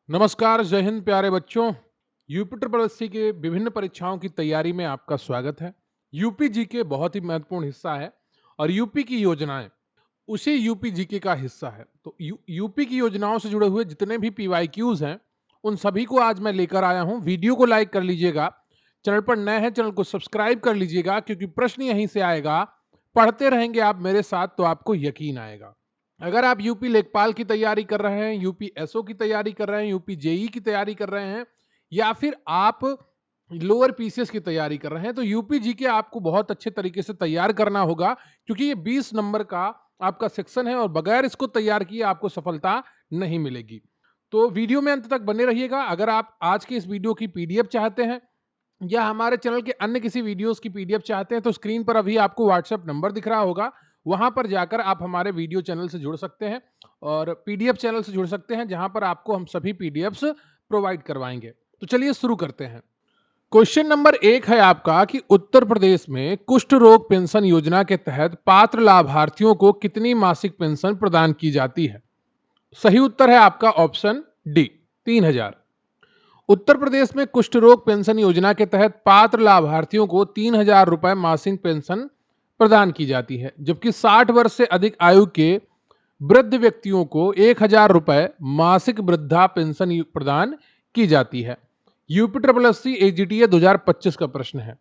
नमस्कार, जय हिंद प्यारे बच्चों। यूपी ट्रिपल एससी के विभिन्न परीक्षाओं की तैयारी में आपका स्वागत है। यूपी जीके बहुत ही महत्वपूर्ण हिस्सा है और यूपी की योजनाएं उसी यूपी जीके का हिस्सा है। तो यूपी की योजनाओं से जुड़े हुए जितने भी पीवाईक्यूज हैं, उन सभी को आज मैं लेकर आया हूं। वीडियो को लाइक कर लीजिएगा, चैनल पर नए हैं चैनल को सब्सक्राइब कर लीजिएगा, क्योंकि प्रश्न यहीं से आएगा। पढ़ते रहेंगे आप मेरे साथ तो आपको यकीन आएगा। अगर आप यूपी लेखपाल की तैयारी कर रहे हैं, यूपी एसओ की तैयारी कर रहे हैं, यूपी जेई की तैयारी कर रहे हैं, या फिर आप लोअर पीसीएस की तैयारी कर रहे हैं, तो यूपी जी के आपको बहुत अच्छे तरीके से तैयार करना होगा, क्योंकि ये 20 नंबर का आपका सेक्शन है और बगैर इसको तैयार किए आपको सफलता नहीं मिलेगी। तो वीडियो में अंत तक बने रहिएगा। अगर आप आज के इस वीडियो की पीडीएफ चाहते हैं या हमारे चैनल के अन्य किसी वीडियोस की पीडीएफ चाहते हैं, तो स्क्रीन पर अभी आपको व्हाट्सएप नंबर दिख रहा होगा, वहां पर जाकर आप हमारे वीडियो चैनल से जुड़ सकते हैं और पीडीएफ चैनल से जुड़ सकते हैं, जहां पर आपको हम सभी पीडीएफ्स प्रोवाइड करवाएंगे। तो चलिए शुरू करते हैं। क्वेश्चन नंबर 1 है आपका कि उत्तर प्रदेश में कुष्ठ रोग पेंशन योजना के तहत पात्र लाभार्थियों को कितनी मासिक पेंशन प्रदान की जाती है। सही उत्तर है आपका ऑप्शन डी, 3000। उत्तर प्रदेश में कुष्ठ रोग पेंशन योजना के तहत पात्र लाभार्थियों को 3000 रुपए मासिक पेंशन प्रदान की जाती है, जबकि 60 वर्ष से अधिक आयु के वृद्ध व्यक्तियों को 1000 रुपए मासिक वृद्धा पेंशन प्रदान की जाती है। यूपी ट्रिपल एससी एजीटीए 2025 का प्रश्न है।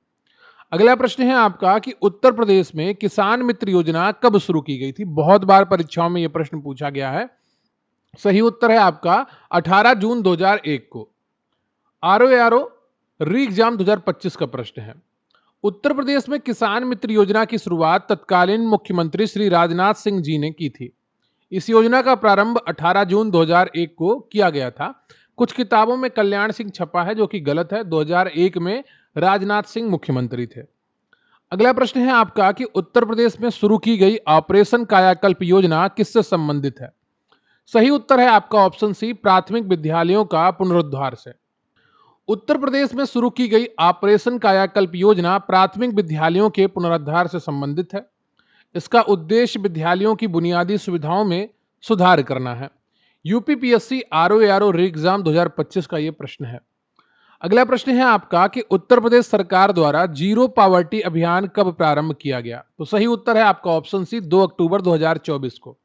अगला प्रश्न है आपका कि उत्तर प्रदेश में किसान मित्र योजना कब शुरू की गई थी। बहुत बार परीक्षाओं में यह प्रश्न पूछा गया है। सही उत्तर है आपका 18 जून 2001 को। आरओ री एग्जाम 2025 का प्रश्न है। उत्तर प्रदेश में किसान मित्र योजना की शुरुआत तत्कालीन मुख्यमंत्री श्री राजनाथ सिंह जी ने की थी। इस योजना का प्रारंभ 18 जून 2001 को किया गया था। कुछ किताबों में कल्याण सिंह छपा है, जो कि गलत है। 2001 में राजनाथ सिंह मुख्यमंत्री थे। अगला प्रश्न है आपका कि उत्तर प्रदेश में शुरू की गई ऑपरेशन कायाकल्प योजना किससे संबंधित है। सही उत्तर है आपका ऑप्शन सी, प्राथमिक विद्यालयों का पुनरुद्धार से। उत्तर प्रदेश में शुरू की गई ऑपरेशन कायाकल्प योजना प्राथमिक विद्यालयों के पुनरुद्धार से संबंधित है। इसका उद्देश्य विद्यालयों की बुनियादी सुविधाओं में सुधार करना है। यूपीपीएससी आरओ री एग्जाम 2025 का यह प्रश्न है। अगला प्रश्न है आपका कि उत्तर प्रदेश सरकार द्वारा जीरो पॉवर्टी अभियान कब प्रारंभ किया गया। तो सही उत्तर है आपका ऑप्शन सी, 2 अक्टूबर 2024 को।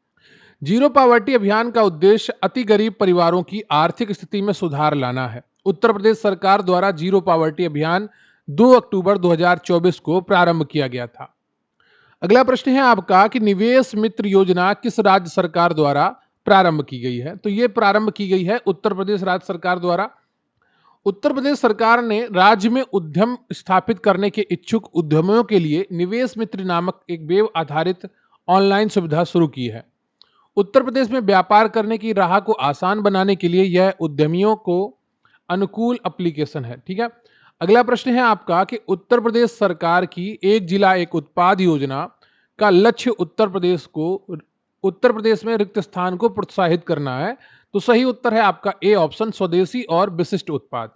जीरो पॉवर्टी अभियान का उद्देश्य अति गरीब परिवारों की आर्थिक स्थिति में सुधार लाना है। उत्तर प्रदेश सरकार द्वारा जीरो पॉवर्टी अभियान 2 अक्टूबर 2024 को प्रारंभ किया गया था। अगला प्रश्न है आपका कि निवेश मित्र योजना किस राज्य सरकार द्वारा प्रारंभ की गई है। तो यह प्रारंभ की गई है उत्तर प्रदेश राज्य सरकार द्वारा। उत्तर प्रदेश सरकार ने राज्य में उद्यम स्थापित करने के इच्छुक उद्यमियों के लिए निवेश मित्र नामक एक वेब आधारित ऑनलाइन सुविधा शुरू की है। उत्तर प्रदेश में व्यापार करने की राह को आसान बनाने के लिए यह उद्यमियों को अनुकूल एप्लीकेशन है। ठीक है। अगला प्रश्न है आपका कि उत्तर प्रदेश सरकार की एक जिला एक उत्पाद योजना का लक्ष्य उत्तर प्रदेश में रिक्त स्थान को प्रोत्साहित करना है। तो सही उत्तर है आपका ए ऑप्शन, स्वदेशी और विशिष्ट उत्पाद।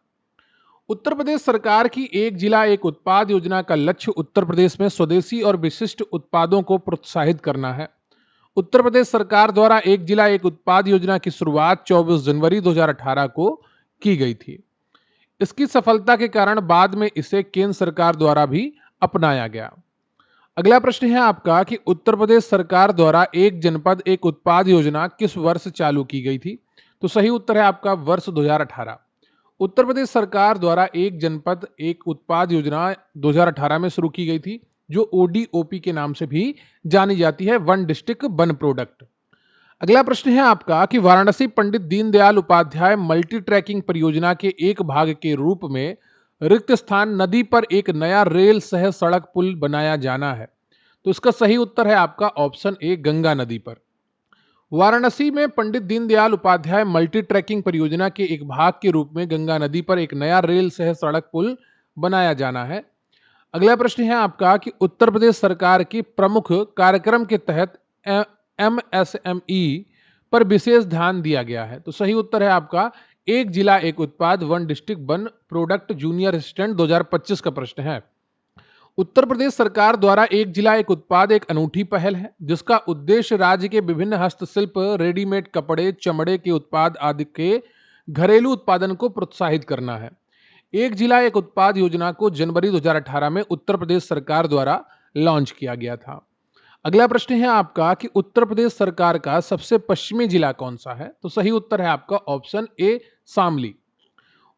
उत्तर प्रदेश सरकार की एक जिला एक उत्पाद योजना का लक्ष्य उत्तर प्रदेश में स्वदेशी और विशिष्ट उत्पादों को प्रोत्साहित करना है। उत्तर प्रदेश सरकार द्वारा एक जिला एक उत्पाद योजना की शुरुआत 24 जनवरी 2018 को की गई थी। इसकी सफलता के कारण बाद में इसे केंद्र सरकार द्वारा भी अपनाया गया। अगला प्रश्न है आपका कि उत्तर प्रदेश सरकार द्वारा एक जनपद एक उत्पाद योजना किस वर्ष चालू की गई थी। तो सही उत्तर है आपका वर्ष 2018। उत्तर प्रदेश सरकार द्वारा एक जनपद एक उत्पाद योजना 2018 में शुरू की गई थी, जो ओडीओपी के नाम से भी जानी जाती है, वन डिस्ट्रिक्ट वन प्रोडक्ट। अगला प्रश्न है आपका कि वाराणसी पंडित दीनदयाल उपाध्याय मल्टी ट्रैकिंग परियोजना के एक भाग के रूप में रिक्त स्थान नदी पर एक नया रेल सह सड़क पुल बनाया जाना है। तो इसका सही उत्तर है आपका ऑप्शन ए, गंगा नदी पर। वाराणसी में पंडित दीनदयाल उपाध्याय मल्टी ट्रैकिंग परियोजना के एक भाग के रूप में गंगा नदी पर एक नया रेल सह सड़क पुल बनाया जाना है। अगला प्रश्न है आपका कि उत्तर प्रदेश सरकार की प्रमुख कार्यक्रम के तहत एमएसएमई पर विशेष ध्यान दिया गया है। तो सही उत्तर है आपका एक जिला एक उत्पाद one district one product junior assistant 2025 का प्रश्न है। उत्तर प्रदेश सरकार द्वारा एक जिला एक उत्पाद एक अनूठी पहल है, जिसका उद्देश्य राज्य के विभिन्न हस्तशिल्प, रेडीमेड कपड़े, चमड़े के उत्पाद आदि के घरेलू उत्पादन को प्रोत्साहित करना है। एक जिला एक उत्पाद योजना को जनवरी 2018 में उत्तर प्रदेश सरकार द्वारा लॉन्च किया गया था। अगला प्रश्न है आपका कि उत्तर प्रदेश सरकार का सबसे पश्चिमी जिला कौन सा है? तो सही उत्तर है आपका ऑप्शन ए शामली।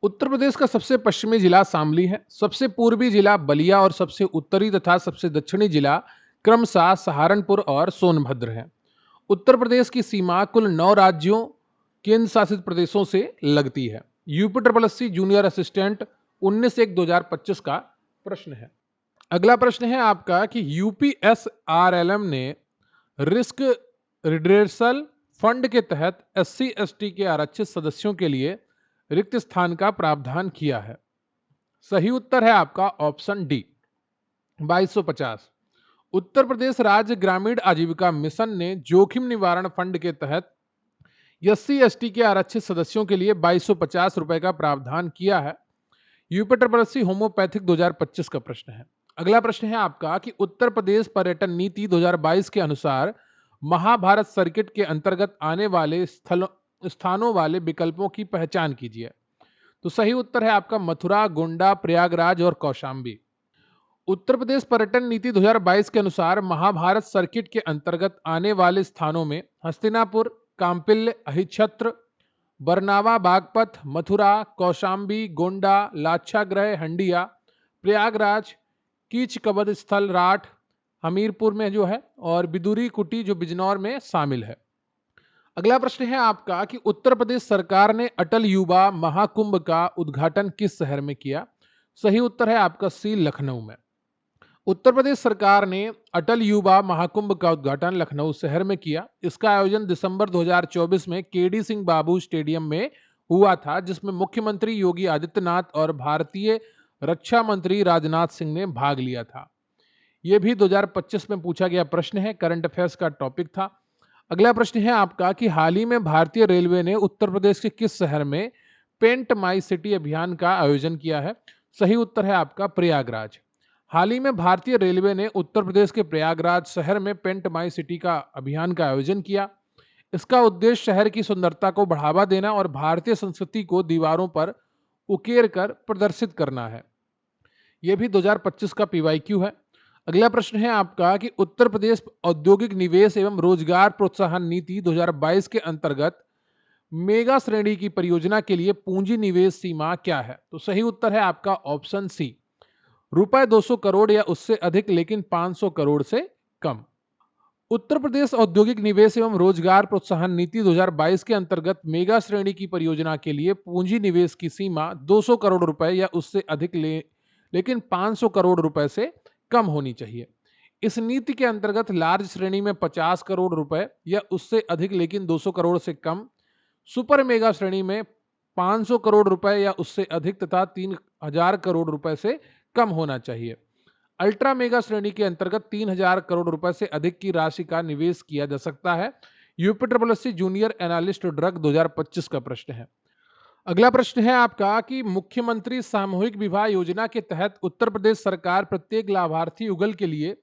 उत्तर प्रदेश का सबसे पश्चिमी जिला शामली है। सबसे पूर्वी जिला बलिया और सबसे उत्तरी तथा सबसे दक्षिणी जिला क्रमशः सहारनपुर और सोनभद्र है। उत्तर प्रदेश की सीमा कुल 9 राज्यों केंद्र शासित प्रदेशों से लगती है। UP triple SC junior assistant 19/1/2025 का प्रश्न है। अगला प्रश्न है आपका कि यूपीएसआरएलएम ने रिस्क रिड्रेसल फंड के तहत एससी एसटी के आरक्षित सदस्यों के लिए रिक्त स्थान का प्रावधान किया है। सही उत्तर है आपका ऑप्शन डी 2250। उत्तर प्रदेश राज्य ग्रामीण आजीविका मिशन ने जोखिम निवारण फंड के तहत एससी एसटी के आरक्षित सदस्यों के लिए 2250 रुपए का प्रावधान किया है। यूपी ट्रिपल एससी होम्योपैथिक 2025 का प्रश्न है। अगला प्रश्न है आपका कि उत्तर प्रदेश पर्यटन नीति 2022 के अनुसार महाभारत सर्किट के अंतर्गत आने वाले स्थानों वाले विकल्पों की पहचान कीजिए। तो सही उत्तर है आपका मथुरा, गोंडा, प्रयागराज और कौशाम्बी। उत्तर प्रदेश पर्यटन नीति 2022 के अनुसार महाभारत सर्किट के अंतर्गत आने वाले स्थानों में हस्तिनापुर, कांपिल्य, अहिच्छत्र, बरनावा, बागपत, मथुरा, कौशाम्बी, गोंडा, लाक्षागृह, हंडिया, प्रयागराज, कीच कबद स्थल राठ हमीरपुर में जो है और बिदुरी कुटी जो बिजनौर में शामिल है। अगला प्रश्न है आपका कि उत्तर प्रदेश सरकार ने अटल युवा महाकुंभ का उद्घाटन किस शहर में किया? सही उत्तर है आपका सी लखनऊ में। उत्तर प्रदेश सरकार ने अटल युवा महाकुंभ का उद्घाटन लखनऊ शहर में किया। इसका आयोजन दिसंबर 2024 में केडी सिंह बाबू स्टेडियम में हुआ था, जिसमें मुख्यमंत्री योगी आदित्यनाथ और भारतीय रक्षा मंत्री राजनाथ सिंह ने भाग लिया था। यह भी 2025 में पूछा गया प्रश्न है, करंट अफेयर्स का टॉपिक था। अगला प्रश्न है आपका कि हाल ही में भारतीय रेलवे ने उत्तर प्रदेश के किस शहर में पेंट माई सिटी अभियान का आयोजन किया है? सही उत्तर है आपका प्रयागराज। हाल ही में भारतीय रेलवे ने उत्तर प्रदेश के प्रयागराज शहर में पेंट माई सिटी का अभियान का आयोजन किया। इसका उद्देश्य शहर की सुंदरता को बढ़ावा देना और भारतीय संस्कृति को दीवारों पर उकेर कर प्रदर्शित करना है। यह भी 2025 का पीवाईक्यू है। अगला प्रश्न है आपका कि उत्तर प्रदेश औद्योगिक निवेश एवं रोजगार प्रोत्साहन नीति 2022 के अंतर्गत मेगा श्रेणी की परियोजना के लिए पूंजी निवेश सीमा क्या है? तो सही उत्तर है आपका ऑप्शन सी रुपए 200 करोड़ या उससे अधिक, लेकिन 500 करोड़ से कम। उत्तर प्रदेश औद्योगिक निवेश एवं रोजगार प्रोत्साहन नीति 2022 के अंतर्गत मेगा श्रेणी की परियोजना के लिए पूंजी निवेश की सीमा 200 करोड़ रुपए या उससे अधिक लेकिन 500 करोड़ रुपए से कम होनी चाहिए। इस नीति के अंतर्गत लार्ज श्रेणी में 50 करोड़ रुपए या उससे अधिक लेकिन 200 करोड़ से कम, सुपर मेगा श्रेणी में 500 करोड़ रुपए या उससे अधिक तथा 3000 करोड़ रुपए से कम होना चाहिए। अल्ट्रा मेगा श्रेणी के अंतर्गत 3000 करोड़ रुपए से अधिक की राशि का निवेश किया जा सकता है। UP triple SC junior analyst drug 2025 का प्रश्न है। अगला प्रश्न है आपका कि मुख्यमंत्री सामूहिक विवाह योजना के तहत उत्तर प्रदेश सरकार प्रत्येक लाभार्थी युगल के लिए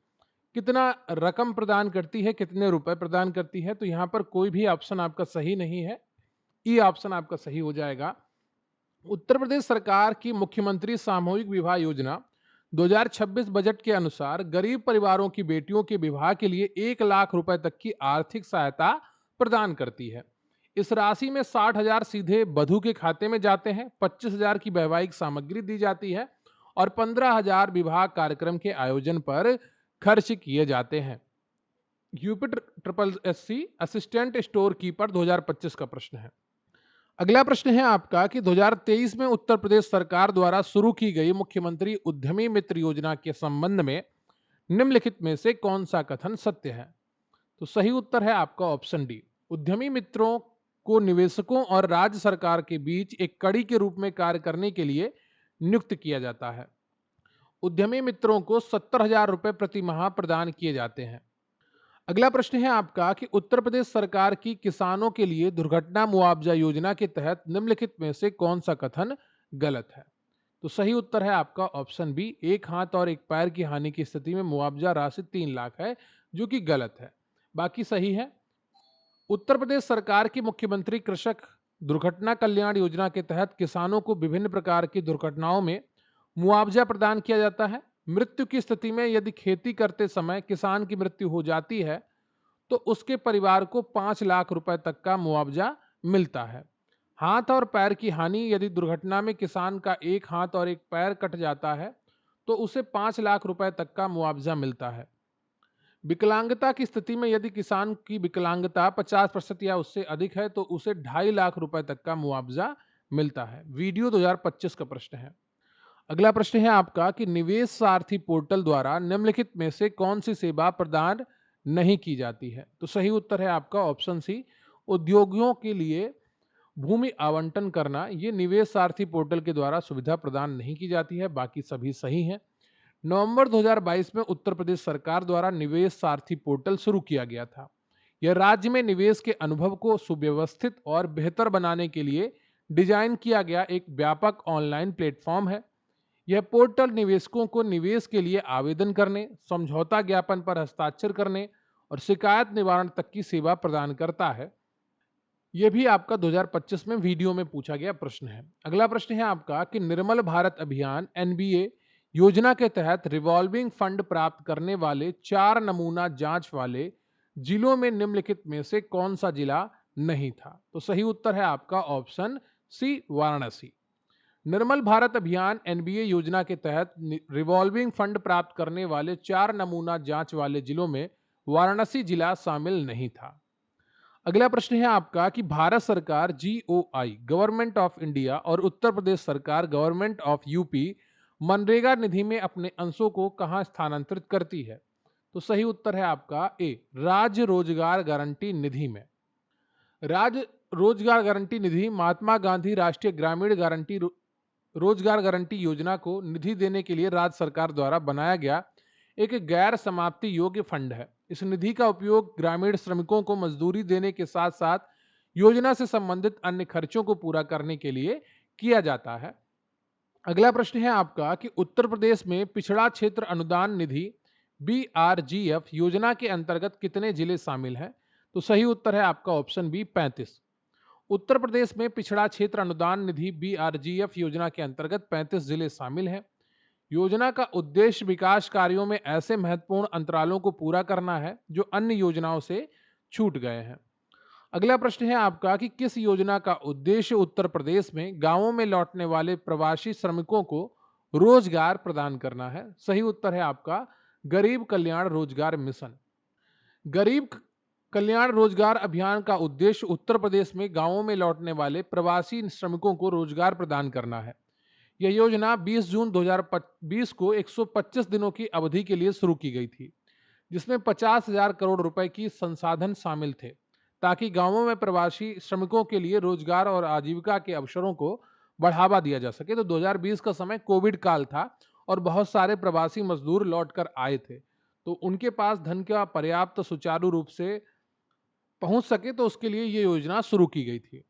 कितना रकम प्रदान करती है, कितने रुपए प्रदान करती है? तो यहां पर कोई भी ऑप्शन आपका सही नहीं है, ई ऑप्शन आपका सही हो जाएगा। उत्तर प्रदेश सरकार की मुख्यमंत्री सामूहिक विवाह योजना 2026 बजट के अनुसार गरीब परिवारों की बेटियों के विवाह के लिए 1 लाख रुपए तक की आर्थिक सहायता प्रदान करती है। इस राशि में 60,000 सीधे वधू के खाते में जाते हैं, 25,000 की वैवाहिक सामग्री दी जाती है और 15,000 विवाह कार्यक्रम के आयोजन पर खर्च किए जाते हैं। UP triple SC assistant store keeper 2025 का प्रश्न है। अगला प्रश्न है आपका कि 2023 में उत्तर प्रदेश सरकार द्वारा शुरू की गई मुख्यमंत्री उद्यमी मित्र योजना के संबंध में निम्नलिखित में से कौन सा कथन सत्य है? तो सही उत्तर है आपका ऑप्शन डी। उद्यमी मित्रों को निवेशकों और राज्य सरकार के बीच एक कड़ी के रूप में कार्य करने के लिए नियुक्त किया जाता है। उद्यमी मित्रों को 70,000 रुपए प्रति माह प्रदान किए जाते हैं। अगला प्रश्न है आपका कि उत्तर प्रदेश सरकार की किसानों के लिए दुर्घटना मुआवजा योजना के तहत निम्नलिखित में से कौन सा कथन गलत है? तो सही उत्तर है आपका ऑप्शन बी। एक हाथ और एक पैर की हानि की स्थिति में मुआवजा राशि 3 लाख है, जो कि गलत है। बाकी सही है। उत्तर प्रदेश सरकार की मुख्यमंत्री कृषक दुर्घटना कल्याण योजना के तहत किसानों को विभिन्न प्रकार की दुर्घटनाओं में मुआवजा प्रदान किया जाता है। मृत्यु की स्थिति में यदि खेती करते समय किसान की मृत्यु हो जाती है तो उसके परिवार को 5 लाख रुपए तक का मुआवजा मिलता है। हाथ और पैर की हानि, यदि दुर्घटना में किसान का एक हाथ और एक पैर कट जाता है तो उसे 5 लाख रुपए तक का मुआवजा मिलता है। विकलांगता की स्थिति में यदि किसान की विकलांगता 50% या उससे अधिक है तो उसे 2.5 लाख रुपए तक का मुआवजा मिलता है। वीडियो 2025 का प्रश्न है। अगला प्रश्न है आपका कि निवेश सारथी पोर्टल द्वारा निम्नलिखित में से कौन सी सेवा प्रदान नहीं की जाती है? तो सही उत्तर है आपका ऑप्शन सी, उद्योगियों के लिए भूमि आवंटन करना। ये निवेश सारथी पोर्टल के द्वारा सुविधा प्रदान नहीं की जाती है, बाकी सभी सही हैं। नवंबर 2022 में उत्तर प्रदेश सरकार द्वारा निवेश सारथी पोर्टल शुरू किया गया था। यह राज्य में निवेश के अनुभव को सुव्यवस्थित और बेहतर बनाने के लिए डिजाइन किया गया एक व्यापक ऑनलाइन प्लेटफॉर्म है। यह पोर्टल निवेशकों को निवेश के लिए आवेदन करने, समझौता ज्ञापन पर हस्ताक्षर करने और शिकायत निवारण तक की सेवा प्रदान करता है। यह भी आपका 2025 में वीडियो में पूछा गया प्रश्न है। अगला प्रश्न है आपका कि निर्मल भारत अभियान एनबीए योजना के तहत रिवॉल्विंग फंड प्राप्त करने वाले 4 नमूना जांच वाले जिलों में निम्नलिखित में से कौन सा जिला नहीं था? तो सही उत्तर है आपका ऑप्शन सी, वाराणसी। निर्मल भारत अभियान एनबीए योजना के तहत रिवॉल्विंग फंड प्राप्त करने वाले 4 नमूना जांच वाले जिलों में वाराणसी जिला शामिल नहीं था। अगला प्रश्न है आपका कि भारत सरकार जीओआई गवर्नमेंट ऑफ इंडिया और उत्तर प्रदेश सरकार गवर्नमेंट ऑफ यूपी मनरेगा निधि में अपने अंशों को कहां स्थानांतरित करती है? तो सही उत्तर है आपका ए, राज्य रोजगार गारंटी निधि में। राज्य रोजगार गारंटी निधि महात्मा गांधी राष्ट्रीय ग्रामीण गारंटी रोजगार गारंटी योजना को निधि देने के लिए राज्य सरकार द्वारा बनाया गया एक गैर समाप्ति योग्य फंड है। इस निधि का उपयोग ग्रामीण श्रमिकों को मजदूरी देने के साथ साथ योजना से संबंधित अन्य खर्चों को पूरा करने के लिए किया जाता है। अगला प्रश्न है आपका कि उत्तर प्रदेश में पिछड़ा क्षेत्र अनुदान निधि बीआरजीएफ योजना के अंतर्गत कितने जिले शामिल हैं? तो सही उत्तर है आपका ऑप्शन बी, 35। उत्तर प्रदेश में पिछड़ा क्षेत्र अनुदान निधि बीआरजीएफ योजना के अंतर्गत 35 जिले शामिल हैं। योजना का उद्देश्य विकास कार्यों में ऐसे महत्वपूर्ण अंतरालों को पूरा करना है जो अन्य योजनाओं से छूट गए हैं। अगला प्रश्न है आपका कि किस योजना का उद्देश्य उत्तर प्रदेश में गांवों में लौटने वाले प्रवासी श्रमिकों को रोजगार प्रदान करना है? सही उत्तर है आपका गरीब कल्याण रोजगार मिशन। गरीब कल्याण रोजगार अभियान का उद्देश्य उत्तर प्रदेश में गांवों में लौटने वाले प्रवासी श्रमिकों को रोजगार प्रदान करना है। यह योजना 20 जून 2020 को 125 दिनों की अवधि के लिए शुरू की गई थी, जिसमें 50,000 करोड़ रुपए की संसाधन शामिल थे ताकि गांवों में प्रवासी श्रमिकों के लिए रोजगार और आजीविका के अवसरों को बढ़ावा दिया जा सके। तो 2020 का समय कोविड काल था और बहुत सारे प्रवासी मजदूर लौटकर आए थे, तो उनके पास धन का पर्याप्त सुचारू रूप से पहुंच सके, तो उसके लिए ये योजना शुरू की गई थी।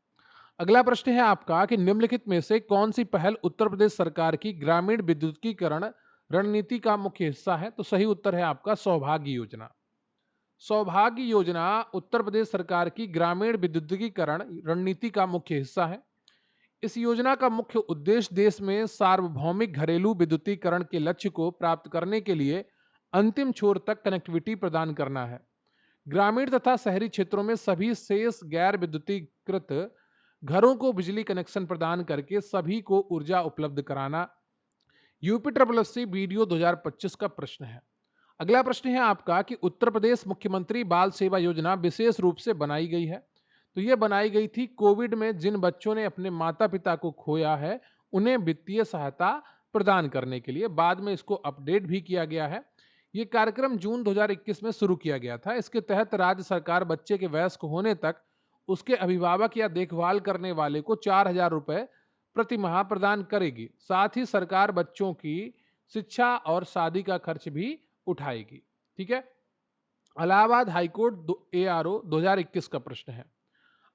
अगला प्रश्न है आपका कि निम्नलिखित में से कौन सी पहल उत्तर प्रदेश सरकार की ग्रामीण विद्युतीकरण रणनीति का मुख्य हिस्सा है? तो सही उत्तर है आपका सौभाग्य योजना। सौभाग्य योजना उत्तर प्रदेश सरकार की ग्रामीण विद्युतीकरण रणनीति का मुख्य हिस्सा है। इस योजना का मुख्य उद्देश्य देश में सार्वभौमिक घरेलू विद्युतीकरण के लक्ष्य को प्राप्त करने के लिए अंतिम छोर तक कनेक्टिविटी प्रदान करना है। ग्रामीण तथा शहरी क्षेत्रों में सभी शेष गैर विद्युतीकृत घरों को बिजली कनेक्शन प्रदान करके सभी को ऊर्जा उपलब्ध कराना। यूपी वीडियो 2025 का प्रश्न है। अगला प्रश्न है आपका कि उत्तर प्रदेश मुख्यमंत्री बाल सेवा योजना विशेष रूप से बनाई गई है। तो यह बनाई गई थी कोविड में जिन बच्चों ने अपने माता पिता को खोया है उन्हें वित्तीय सहायता प्रदान करने के लिए। बाद में इसको अपडेट भी किया गया है। ये कार्यक्रम जून 2021 में शुरू किया गया था। इसके तहत राज्य सरकार बच्चे के वयस्क होने तक उसके अभिभावक या देखभाल करने वाले को 4,000 रुपए प्रति माह प्रदान करेगी। साथ ही सरकार बच्चों की शिक्षा और शादी का खर्च भी उठाएगी। ठीक है। इलाहाबाद हाईकोर्ट ARO 2021 का प्रश्न है।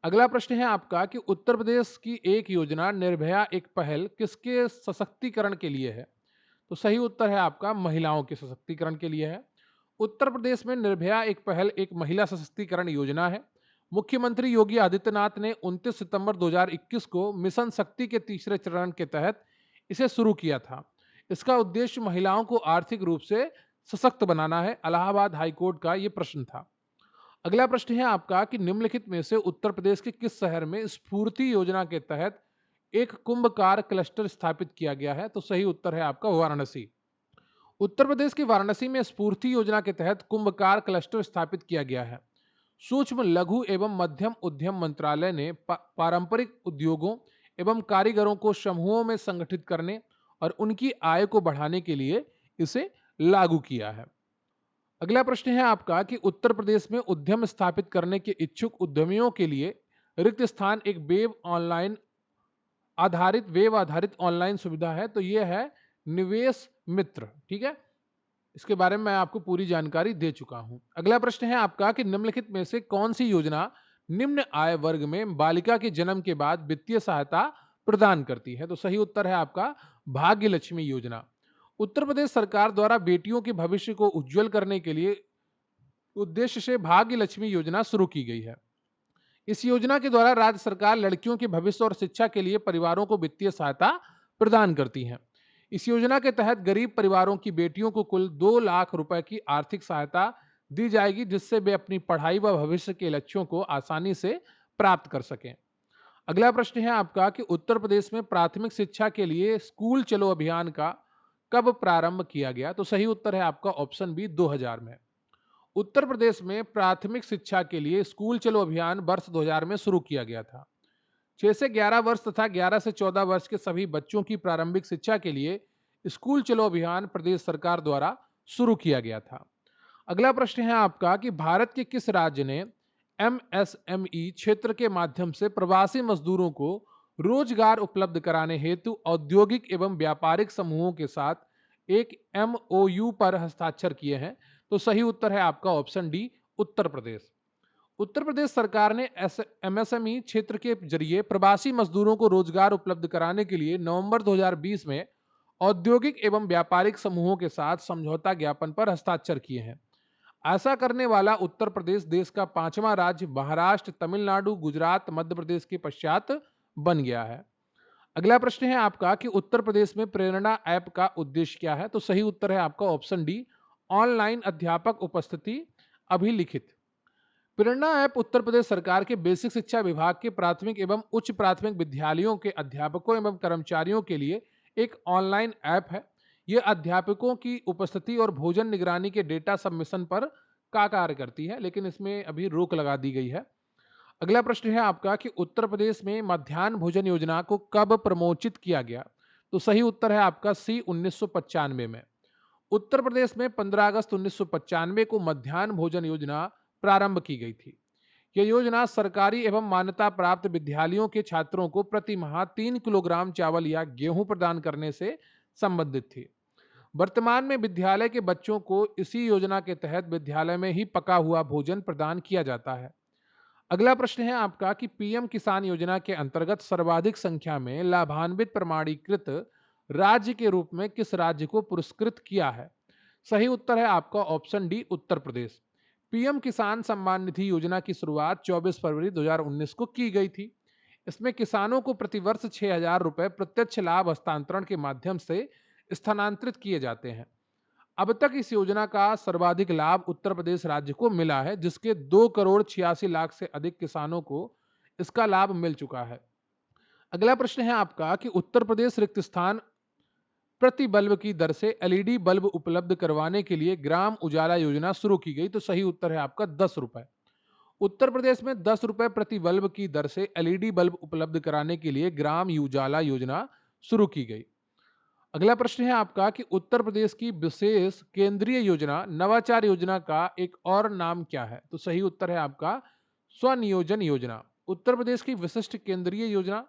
अगला प्रश्न है आपका कि उत्तर प्रदेश की एक योजना निर्भया एक पहल किसके सशक्तिकरण के लिए है? तो सही उत्तर है आपका महिलाओं के सशक्तिकरण के लिए है। उत्तर प्रदेश में निर्भया एक पहल एक महिला सशक्तिकरण योजना है। मुख्यमंत्री योगी आदित्यनाथ ने 29 सितंबर 2021 को मिशन शक्ति के तीसरे चरण के तहत इसे शुरू किया था। इसका उद्देश्य महिलाओं को आर्थिक रूप से सशक्त बनाना है। इलाहाबाद हाईकोर्ट का यह प्रश्न था। अगला प्रश्न है आपका कि निम्नलिखित में से उत्तर प्रदेश के किस शहर में स्फूर्ति योजना के तहत एक कुंभकार क्लस्टर स्थापित किया गया है? तो सही उत्तर है आपका वाराणसी। उत्तर प्रदेश के वाराणसी में स्फूर्ति योजना के तहत कुंभकार क्लस्टर स्थापित किया गया है। सूक्ष्म लघु एवं मध्यम उद्यम मंत्रालय ने पारंपरिक उद्योगों एवं कारीगरों को समूहों में संगठित करने और उनकी आय को बढ़ाने के लिए इसे लागू किया है। अगला प्रश्न है आपका कि उत्तर प्रदेश में उद्यम स्थापित करने के इच्छुक उद्यमियों के लिए रिक्त स्थान एक वेब आधारित ऑनलाइन सुविधा है। तो यह है निवेश मित्र। ठीक है, इसके बारे में मैं आपको पूरी जानकारी दे चुका हूं। अगला प्रश्न है आपका कि निम्नलिखित में से कौन सी योजना निम्न आय वर्ग में बालिका के जन्म के बाद वित्तीय सहायता प्रदान करती है? तो सही उत्तर है आपका भाग्य लक्ष्मी योजना। उत्तर प्रदेश सरकार द्वारा बेटियों के भविष्य को उज्जवल करने के लिए उद्देश्य से भाग्य लक्ष्मी योजना शुरू की गई है। इस योजना के द्वारा राज्य सरकार लड़कियों के भविष्य और शिक्षा के लिए परिवारों को वित्तीय सहायता प्रदान करती है। इस योजना के तहत गरीब परिवारों की बेटियों को कुल 2 लाख रुपए की आर्थिक सहायता दी जाएगी, जिससे वे अपनी पढ़ाई व भविष्य के लक्ष्यों को आसानी से प्राप्त कर सकें। अगला प्रश्न है आपका कि उत्तर प्रदेश में प्राथमिक शिक्षा के लिए स्कूल चलो अभियान का कब प्रारंभ किया गया? तो सही उत्तर है आपका ऑप्शन बी 2000 में। उत्तर प्रदेश में प्राथमिक शिक्षा के लिए स्कूल चलो अभियान वर्ष 2000 में शुरू किया गया था। 6 से 11 वर्ष तथा 11 से 14 वर्ष के सभी बच्चों की प्रारंभिक शिक्षा के लिए स्कूल चलो अभियान प्रदेश सरकार द्वारा शुरू किया गया था। अगला प्रश्न है आपका कि भारत के किस राज्य ने एमएसएमई क्षेत्र के माध्यम से प्रवासी मजदूरों को रोजगार उपलब्ध कराने हेतु औद्योगिक एवं व्यापारिक समूहों के साथ एक एमओयू पर हस्ताक्षर किए हैं? तो सही उत्तर है आपका ऑप्शन डी उत्तर प्रदेश। उत्तर प्रदेश सरकार ने एमएसएमई क्षेत्र के जरिए प्रवासी मजदूरों को रोजगार उपलब्ध कराने के लिए नवंबर 2020 में औद्योगिक एवं व्यापारिक समूहों के साथ समझौता ज्ञापन पर हस्ताक्षर किए हैं। ऐसा करने वाला उत्तर प्रदेश देश का 5वां राज्य महाराष्ट्र, तमिलनाडु, गुजरात, मध्य प्रदेश के पश्चात बन गया है। अगला प्रश्न है आपका कि उत्तर प्रदेश में प्रेरणा ऐप का उद्देश्य क्या है? तो सही उत्तर है आपका ऑप्शन डी ऑनलाइन अध्यापक उपस्थिति अभिलिखित। प्रेरणा ऐप उत्तर प्रदेश सरकार के बेसिक शिक्षा विभाग के प्राथमिक एवं उच्च प्राथमिक विद्यालयों के अध्यापकों एवं कर्मचारियों के लिए एक ऑनलाइन ऐप है। यह अध्यापकों की उपस्थिति और भोजन निगरानी के डेटा सबमिशन पर का कार्य करती है, लेकिन इसमें अभी रोक लगा दी गई है। अगला प्रश्न है आपका कि उत्तर प्रदेश में मध्याह्न भोजन योजना को कब प्रमोचित किया गया? तो सही उत्तर है आपका सी 1995 में। उत्तर प्रदेश में 15 अगस्त 1995 को मध्याह्न भोजन योजना प्रारंभ की गई थी। यह योजना सरकारी एवं मान्यता प्राप्त विद्यालयों के छात्रों को प्रति माह 3 किलोग्राम चावल या गेहूं प्रदान करने से संबंधित थी। वर्तमान में विद्यालय के बच्चों को इसी योजना के तहत विद्यालय में ही पका हुआ भोजन प्रदान किया जाता है। अगला प्रश्न है आपका कि पीएम किसान योजना के अंतर्गत सर्वाधिक संख्या में लाभान्वित प्रमाणीकृत राज्य के रूप में किस राज्य को पुरस्कृत किया है? सही उत्तर है आपका option D Uttar Pradesh. PM किसान सम्मान निधि योजना की शुरुआत 24 फरवरी 2019 को की गई थी। इसमें किसानों को प्रतिवर्ष 6,000 रुपए प्रत्यक्ष लाभ हस्तांतरण के माध्यम से स्थानांतरित किए जाते हैं। अब तक इस योजना का सर्वाधिक लाभ उत्तर प्रदेश राज्य को मिला है, जिसके 2 करोड़ 86 लाख से अधिक किसानों को इसका लाभ मिल चुका है। अगला प्रश्न है आपका कि उत्तर प्रदेश रिक्त स्थान प्रति बल्ब की दर से एलईडी बल्ब उपलब्ध करवाने के लिए ग्राम उजाला योजना शुरू की गई। तो सही उत्तर है आपका 10 रुपए। उत्तर प्रदेश में 10 रुपए प्रति बल्ब की दर से एलईडी बल्ब उपलब्ध कराने के लिए ग्राम उजाला योजना शुरू की गई। अगला प्रश्न है आपका कि उत्तर प्रदेश की विशेष केंद्रीय योजना नवाचार योजना का एक और नाम क्या है? तो सही उत्तर है आपका स्वनियोजन योजना। उत्तर प्रदेश की विशिष्ट केंद्रीय योजना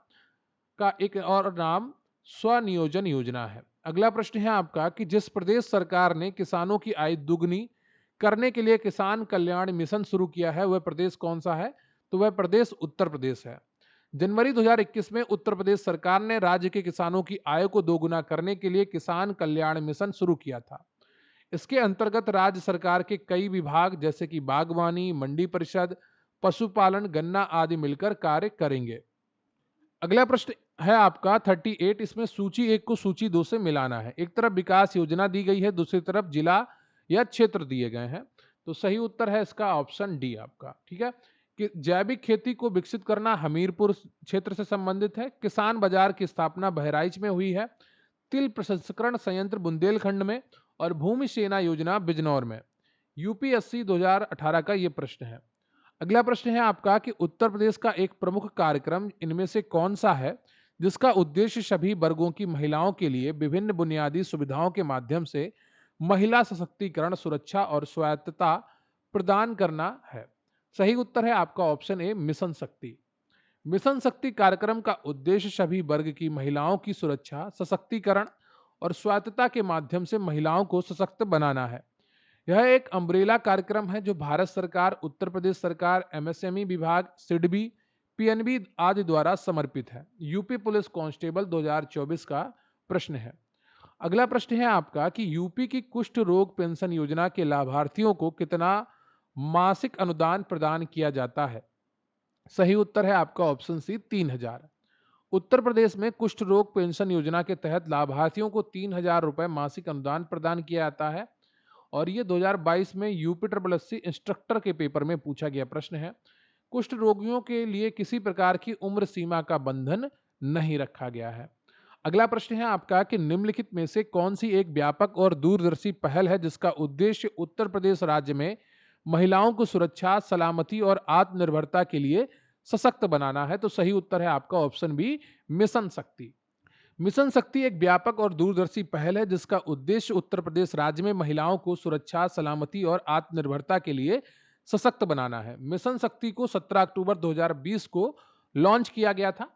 का एक और नाम स्वनियोजन योजना है। अगला प्रश्न है आपका कि जिस प्रदेश सरकार ने किसानों की आय दुगनी करने के लिए किसान कल्याण मिशन शुरू किया है, वह प्रदेश कौन सा है? तो वह प्रदेश उत्तर प्रदेश है। जनवरी 2021 में उत्तर प्रदेश सरकार ने राज्य के किसानों की आय को दोगुना करने के लिए किसान कल्याण मिशन शुरू किया था। इसके अंतर्गत राज्य सरकार के कई विभाग जैसे कि बागवानी, मंडी परिषद, पशुपालन, गन्ना आदि मिलकर कार्य करेंगे। अगला प्रश्न है आपका 38। इसमें सूची 1 को सूची 2 से मिलाना है। एक तरफ विकास योजना दी गई है, दूसरी तरफ जिला या क्षेत्र दिए गए हैं। तो सही उत्तर है इसका ऑप्शन डी आपका। ठीक है, कि जैविक खेती को विकसित करना हमीरपुर क्षेत्र से संबंधित है। किसान बाजार की स्थापना बहराइच में हुई है। तिल प्रसंस्करण संयंत्र बुंदेलखंड में, और भूमि सेना योजना बिजनौर में। यूपीएससी 2018 का ये प्रश्न है। अगला प्रश्न है आपका कि उत्तर प्रदेश का एक प्रमुख कार्यक्रम इनमें से कौन सा है जिसका उद्देश्य सभी वर्गों की महिलाओं के लिए विभिन्न बुनियादी सुविधाओं के माध्यम से महिला सशक्तिकरण, सुरक्षा और स्वायत्तता प्रदान करना है। सही उत्तर है आपका ऑप्शन ए, मिशन शक्ति। मिशन शक्ति कार्यक्रम का उद्देश्य सभी वर्ग की महिलाओं की सुरक्षा, सशक्तिकरण और स्वायत्तता के माध्यम से महिलाओं को सशक्त बनाना है। यह एक अम्ब्रेला कार्यक्रम है जो भारत सरकार, उत्तर प्रदेश सरकार, एमएसएमई विभाग, सिडबी, पीएनबी आदि द्वारा समर्पित है। यूपी पुलिस कांस्टेबल 2024 का प्रश्न है। अगला प्रश्न है आपका कि यूपी की कुष्ठ रोग पेंशन योजना के लाभार्थियों को कितना मासिक अनुदान प्रदान किया जाता है। सही उत्तर है आपका ऑप्शन सी, 3000। उत्तर प्रदेश में कुष्ठ रोग पेंशन योजना के तहत लाभार्थियों को 3000 रुपए मासिक अनुदान प्रदान किया जाता है। और ये 2022 में यूपी इंस्ट्रक्टर के पेपर में पूछा गया प्रश्न है। कुष्ठ रोगियों के लिए किसी प्रकार की उम्र सीमा का बंधन नहीं रखा गया है। अगला प्रश्न है आपका कि निम्नलिखित में से कौन सी एक व्यापक और दूरदर्शी पहल है जिसका उद्देश्य उत्तर प्रदेश राज्य में महिलाओं को सुरक्षा, सलामती और आत्मनिर्भरता के लिए सशक्त बनाना है। तो सही उत्तर है आपका ऑप्शन बी, मिशन शक्ति। मिशन शक्ति एक व्यापक और दूरदर्शी पहल है जिसका उद्देश्य उत्तर प्रदेश राज्य में महिलाओं को सुरक्षा, सलामती और आत्मनिर्भरता के लिए सशक्त बनाना है। मिशन शक्ति को 17 अक्टूबर 2020 को लॉन्च किया गया था।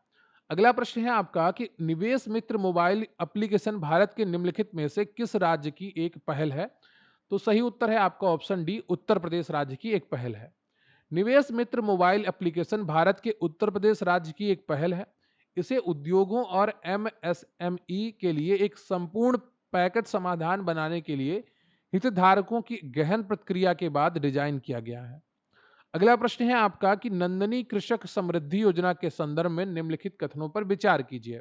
अगला प्रश्न है आपका कि निवेश मित्र मोबाइल एप्लीकेशन भारत के निम्नलिखित में से किस राज्य की एक पहल है। तो सही उत्तर है आपका ऑप्शन डी, उत्तर प्रदेश राज्य की एक पहल है। निवेश मित्र मोबाइल एप्लीकेशन भारत के उत्तर प्रदेश राज्य की एक पहल है। इसे उद्योगों और एमएसएमई के लिए एक संपूर्ण पैकेज समाधान बनाने के लिए हितधारकों की गहन प्रक्रिया के बाद डिजाइन किया गया है। अगला प्रश्न है आपका कि नंदनी कृषक समृद्धि योजना के संदर्भ में निम्नलिखित कथनों पर विचार कीजिए।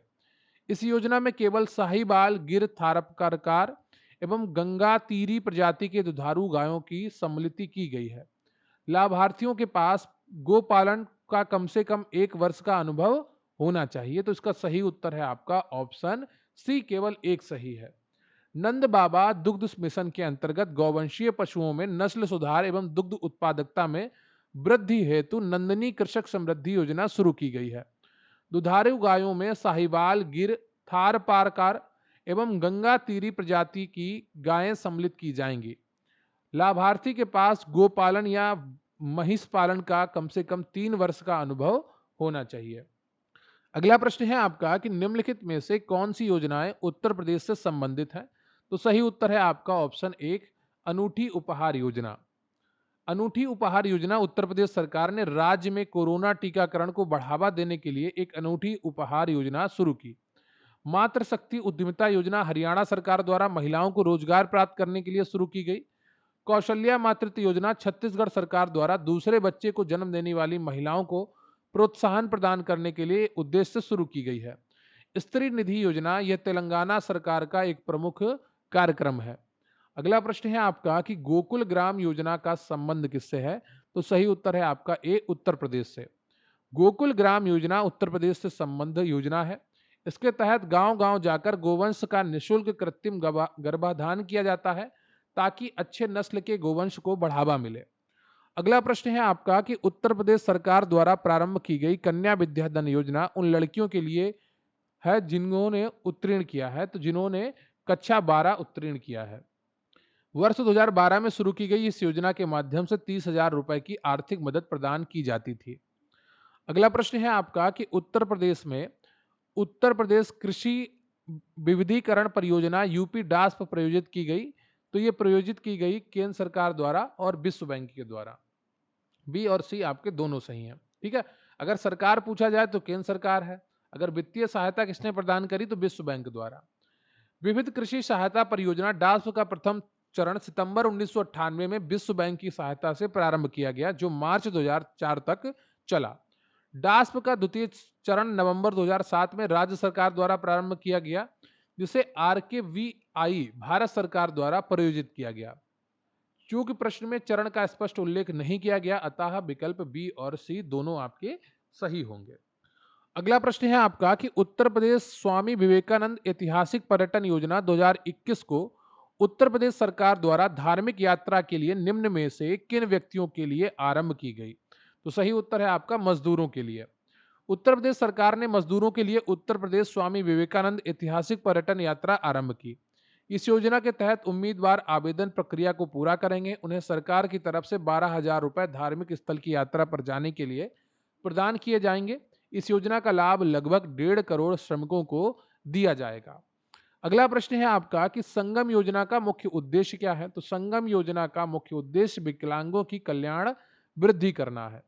इस योजना में केवल साहिवाल, गिर, थारपारकर एवं गंगा तीरी प्रजाति के दुधारू गायों की सम्मिलित की गई है। लाभार्थियों के पास गोपालन का कम से कम 1 वर्ष का अनुभव होना चाहिए। तो इसका सही उत्तर है आपका ऑप्शन सी, केवल एक सही है। नंद बाबा दुग्ध मिशन के अंतर्गत गौवंशीय पशुओं में नस्ल सुधार एवं दुग्ध उत्पादकता में वृद्धि हेतु नंदनी कृषक समृद्धि योजना शुरू की गई है। दुधारू गायों में साहिवाल, गिर, थारपारकर एवं गंगा तीरी प्रजाति की गायें सम्मिलित की जाएंगी। लाभार्थी के पास गोपालन या महिष पालन का कम से कम 3 वर्ष का अनुभव होना चाहिए। अगला प्रश्न है आपका कि निम्नलिखित में से कौन सी योजनाएं उत्तर प्रदेश से संबंधित है। तो सही उत्तर है आपका ऑप्शन 1, अनूठी उपहार योजना। अनूठी उपहार योजना उत्तर प्रदेश सरकार ने राज्य में कोरोना टीकाकरण को बढ़ावा देने के लिए एक अनूठी उपहार योजना शुरू की। मातृशक्ति उद्यमिता योजना हरियाणा सरकार द्वारा महिलाओं को रोजगार प्राप्त करने के लिए शुरू की गई। कौशल्या मातृत्व योजना छत्तीसगढ़ सरकार द्वारा दूसरे बच्चे को जन्म देने वाली महिलाओं को प्रोत्साहन प्रदान करने के लिए उद्देश्य से शुरू की गई है। स्त्री निधि योजना यह तेलंगाना सरकार का एक प्रमुख कार्यक्रम है। अगला प्रश्न है आपका कि गोकुल ग्राम योजना का संबंध किससे है। तो सही उत्तर है आपका ए, उत्तर प्रदेश से। गोकुल ग्राम योजना उत्तर प्रदेश से संबंध योजना है। इसके तहत गांव-गांव जाकर गोवंश का निःशुल्क कृत्रिम गर्भाधान किया जाता है ताकि अच्छे नस्ल के गोवंश को बढ़ावा मिले। अगला प्रश्न है आपका कि उत्तर प्रदेश सरकार द्वारा प्रारंभ की गई कन्या विद्याधन योजना उन लड़कियों के लिए है जिन्होंने उत्तीर्ण किया है, तो जिन्होंने कक्षा 12 उत्तीर्ण किया है। वर्ष 2012 में शुरू की गई इस योजना के माध्यम से 30,000 रुपए की आर्थिक मदद प्रदान की जाती थी। अगला प्रश्न है आपका कि उत्तर प्रदेश में उत्तर प्रदेश कृषि विविधीकरण परियोजना यूपी डास्प प्रायोजित की गई। तो ये प्रायोजित की गई केंद्र सरकार द्वारा और विश्व बैंक के द्वारा। बी और सी आपके दोनों सही हैं। ठीक है, अगर सरकार पूछा जाए तो केंद्र सरकार है, अगर वित्तीय सहायता किसने प्रदान करी तो विश्व बैंक द्वारा। विविध कृषि सहायता परियोजना डास्प का प्रथम चरण सितंबर 1998 में विश्व बैंक की सहायता से प्रारंभ किया गया, जो मार्च 2004 तक चला। डास्प का द्वितीय चरण नवंबर 2007 में राज्य सरकार द्वारा प्रारंभ किया गया, जिसे आरकेवीआई भारत सरकार द्वारा प्रायोजित किया गया। चूंकि प्रश्न में चरण का स्पष्ट उल्लेख नहीं किया गया, अतः विकल्प बी और सी दोनों आपके सही होंगे। अगला प्रश्न है आपका कि उत्तर प्रदेश स्वामी विवेकानंद ऐतिहासिक पर्यटन योजना 2021 को उत्तर प्रदेश सरकार द्वारा धार्मिक यात्रा के लिए निम्न में से किन व्यक्तियों के लिए आरंभ की गई? तो सही उत्तर है आपका मजदूरों के लिए। उत्तर प्रदेश सरकार ने मजदूरों के लिए उत्तर प्रदेश स्वामी विवेकानंद ऐतिहासिक पर्यटन यात्रा आरंभ की। इस योजना के तहत उम्मीदवार आवेदन प्रक्रिया को पूरा करेंगे। उन्हें सरकार की तरफ से 12,000 रुपए धार्मिक स्थल की यात्रा पर जाने के लिए प्रदान किए जाएंगे। इस योजना का लाभ लगभग 1.5 करोड़ श्रमिकों को दिया जाएगा। अगला प्रश्न है आपका कि संगम योजना का मुख्य उद्देश्य क्या है? तो संगम योजना का मुख्य उद्देश्य विकलांगों की कल्याण वृद्धि करना है।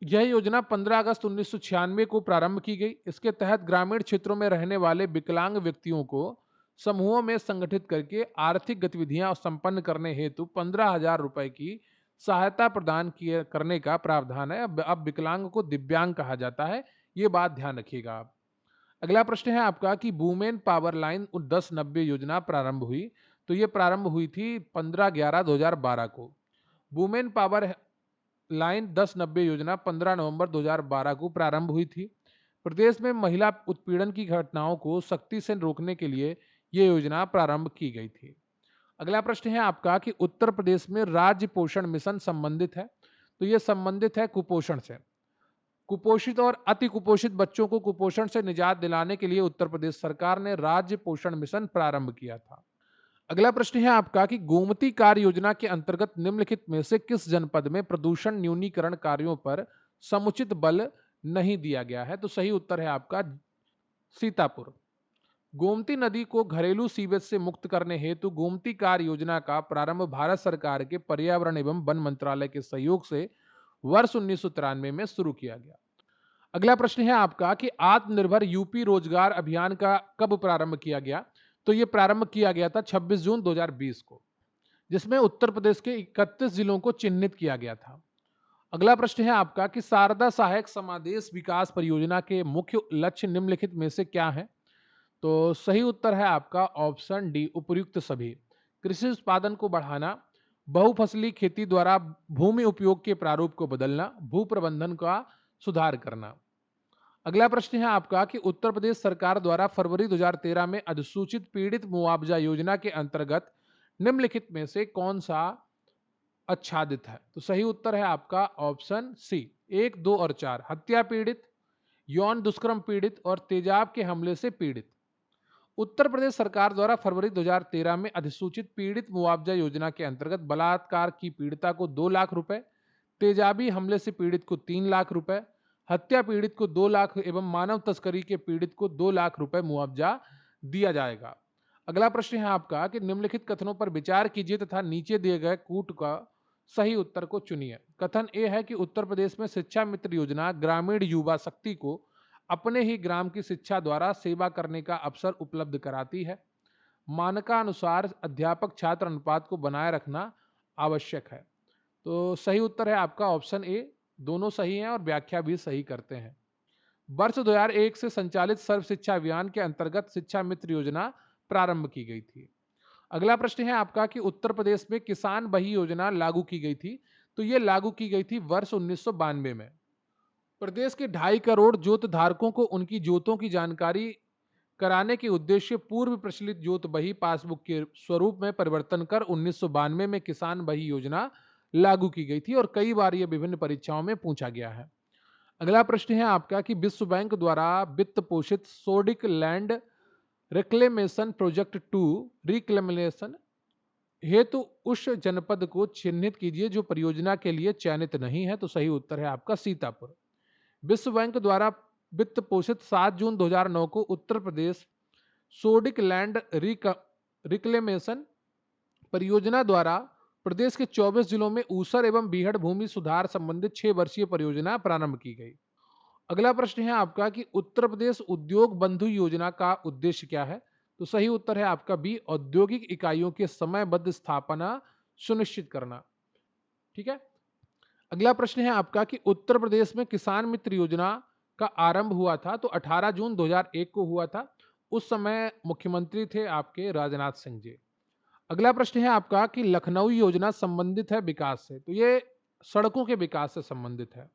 यह योजना 15 अगस्त 1996 को प्रारंभ की गई। इसके तहत ग्रामीण क्षेत्रों में रहने वाले विकलांग व्यक्तियों को समूहों में संगठित करके आर्थिक गतिविधियां संपन्न करने हेतु 15,000 रुपए की सहायता प्रदान करने का प्रावधान है। अब विकलांग को दिव्यांग कहा जाता है, ये बात ध्यान रखिएगा आप। अगला प्रश्न है आपका कि वुमेन पावर लाइन 1090 योजना प्रारंभ हुई। तो ये प्रारंभ हुई थी 15/11/2012 को। वुमेन पावर लाइन 1090 योजना 15 नवंबर 2012 को प्रारंभ हुई थी। प्रदेश में महिला उत्पीड़न की घटनाओं को सख्ती से रोकने के लिए यह योजना प्रारंभ की गई थी। अगला प्रश्न है आपका कि उत्तर प्रदेश में राज्य पोषण मिशन संबंधित है। तो यह संबंधित है कुपोषण से। कुपोषित और अति कुपोषित बच्चों को कुपोषण से निजात दिलाने के लिए उत्तर प्रदेश सरकार ने राज्य पोषण मिशन प्रारंभ किया था। अगला प्रश्न है आपका कि गोमती कार्य योजना के अंतर्गत निम्नलिखित में से किस जनपद में प्रदूषण न्यूनीकरण कार्यों पर समुचित बल नहीं दिया गया है? तो सही उत्तर है आपका सीतापुर। गोमती नदी को घरेलू सीवेज से मुक्त करने हेतु गोमती कार्य योजना का प्रारंभ भारत सरकार के पर्यावरण एवं वन मंत्रालय के सहयोग से वर्ष 1993 में शुरू किया गया। अगला प्रश्न है आपका कि आत्मनिर्भर यूपी रोजगार अभियान का कब प्रारंभ किया गया? तो यह प्रारंभ किया गया था 26 जून 2020 को, जिसमें उत्तर प्रदेश के 31 जिलों को चिन्हित किया गया था। अगला प्रश्न है आपका कि शारदा सहायक समादेश विकास परियोजना के मुख्य लक्ष्य निम्नलिखित में से क्या है? तो सही उत्तर है आपका ऑप्शन डी उपर्युक्त सभी। कृषि उत्पादन को बढ़ाना, बहुफसली खेती द्वारा भूमि उपयोग के प्रारूप को बदलना, भू प्रबंधन का सुधार करना। अगला प्रश्न है आपका कि उत्तर प्रदेश सरकार द्वारा फरवरी 2013 में अधिसूचित पीड़ित मुआवजा योजना के अंतर्गत निम्नलिखित में से कौन सा आच्छादित है? तो सही उत्तर है आपका ऑप्शन सी 1, 2 और 4। हत्या पीड़ित, यौन दुष्कर्म पीड़ित और तेजाब के हमले से पीड़ित। उत्तर प्रदेश सरकार द्वारा फरवरी 2013 में अधिसूचित पीड़ित मुआवजा योजना के अंतर्गत बलात्कार की पीड़िता को 2 लाख रुपए, तेजाबी हमले से पीड़ित को 3 लाख रुपए, हत्या पीड़ित को 2 लाख एवं मानव तस्करी के पीड़ित को 2 लाख रुपए मुआवजा दिया जाएगा। अगला प्रश्न है आपका कि निम्नलिखित कथनों पर विचार कीजिए तथा नीचे दिए गए कूट का सही उत्तर को चुनिए। कथन ए है कि उत्तर प्रदेश में शिक्षा मित्र योजना ग्रामीण युवा शक्ति को अपने ही ग्राम की शिक्षा द्वारा सेवा करने का अवसर उपलब्ध कराती है। मानकानुसार अध्यापक छात्र अनुपात को बनाए रखना आवश्यक है। तो सही उत्तर है आपका ऑप्शन ए। दोनों सही हैं और व्याख्या भी सही करते हैं। वर्ष 2001 से संचालित सर्व शिक्षा अभियान के अंतर्गत शिक्षा मित्र योजना प्रारंभ की गई थी। अगला प्रश्न है आपका कि उत्तर प्रदेश में किसान बही योजना लागू की गई थी। तो यह लागू की गई थी वर्ष 1992 में। प्रदेश के 2.5 करोड़ जोत धारकों को उनकी जोतों की जानकारी कराने के उद्देश्य पूर्व प्रचलित जोत बही पासबुक के स्वरूप में परिवर्तन कर 1992 में किसान बही योजना लागू की गई थी और कई बार यह विभिन्न परीक्षाओं में पूछा गया है। अगला प्रश्न है आपका कि विश्व बैंक द्वारा वित्त पोषित sodic land reclamation project 2 reclamation हेतु उस जनपद को चिन्हित कीजिए जो परियोजना के लिए चयनित नहीं है। तो सही उत्तर है आपका सीतापुर। विश्व बैंक द्वारा वित्त पोषित 7 जून 2009 को Uttar Pradesh sodic land reclamation परियोजना द्वारा प्रदेश के 24 जिलों में ऊसर एवं बीहड़ भूमि सुधार संबंधित 6 वर्षीय परियोजना प्रारंभ की गई। अगला प्रश्न है आपका कि उत्तर प्रदेश उद्योग बंधु योजना का उद्देश्य क्या है? तो सही उत्तर है आपका बी, औद्योगिक इकाइयों के समयबद्ध स्थापना सुनिश्चित करना। ठीक है। अगला प्रश्न है आपका कि उत्तर प्रदेश में किसान मित्र योजना का आरंभ हुआ था तो 18 जून 2001 को हुआ था। उस समय मुख्यमंत्री थे आपके राजनाथ सिंह जी। अगला प्रश्न है आपका कि लखनऊ योजना संबंधित है विकास से, तो ये सड़कों के विकास से संबंधित है।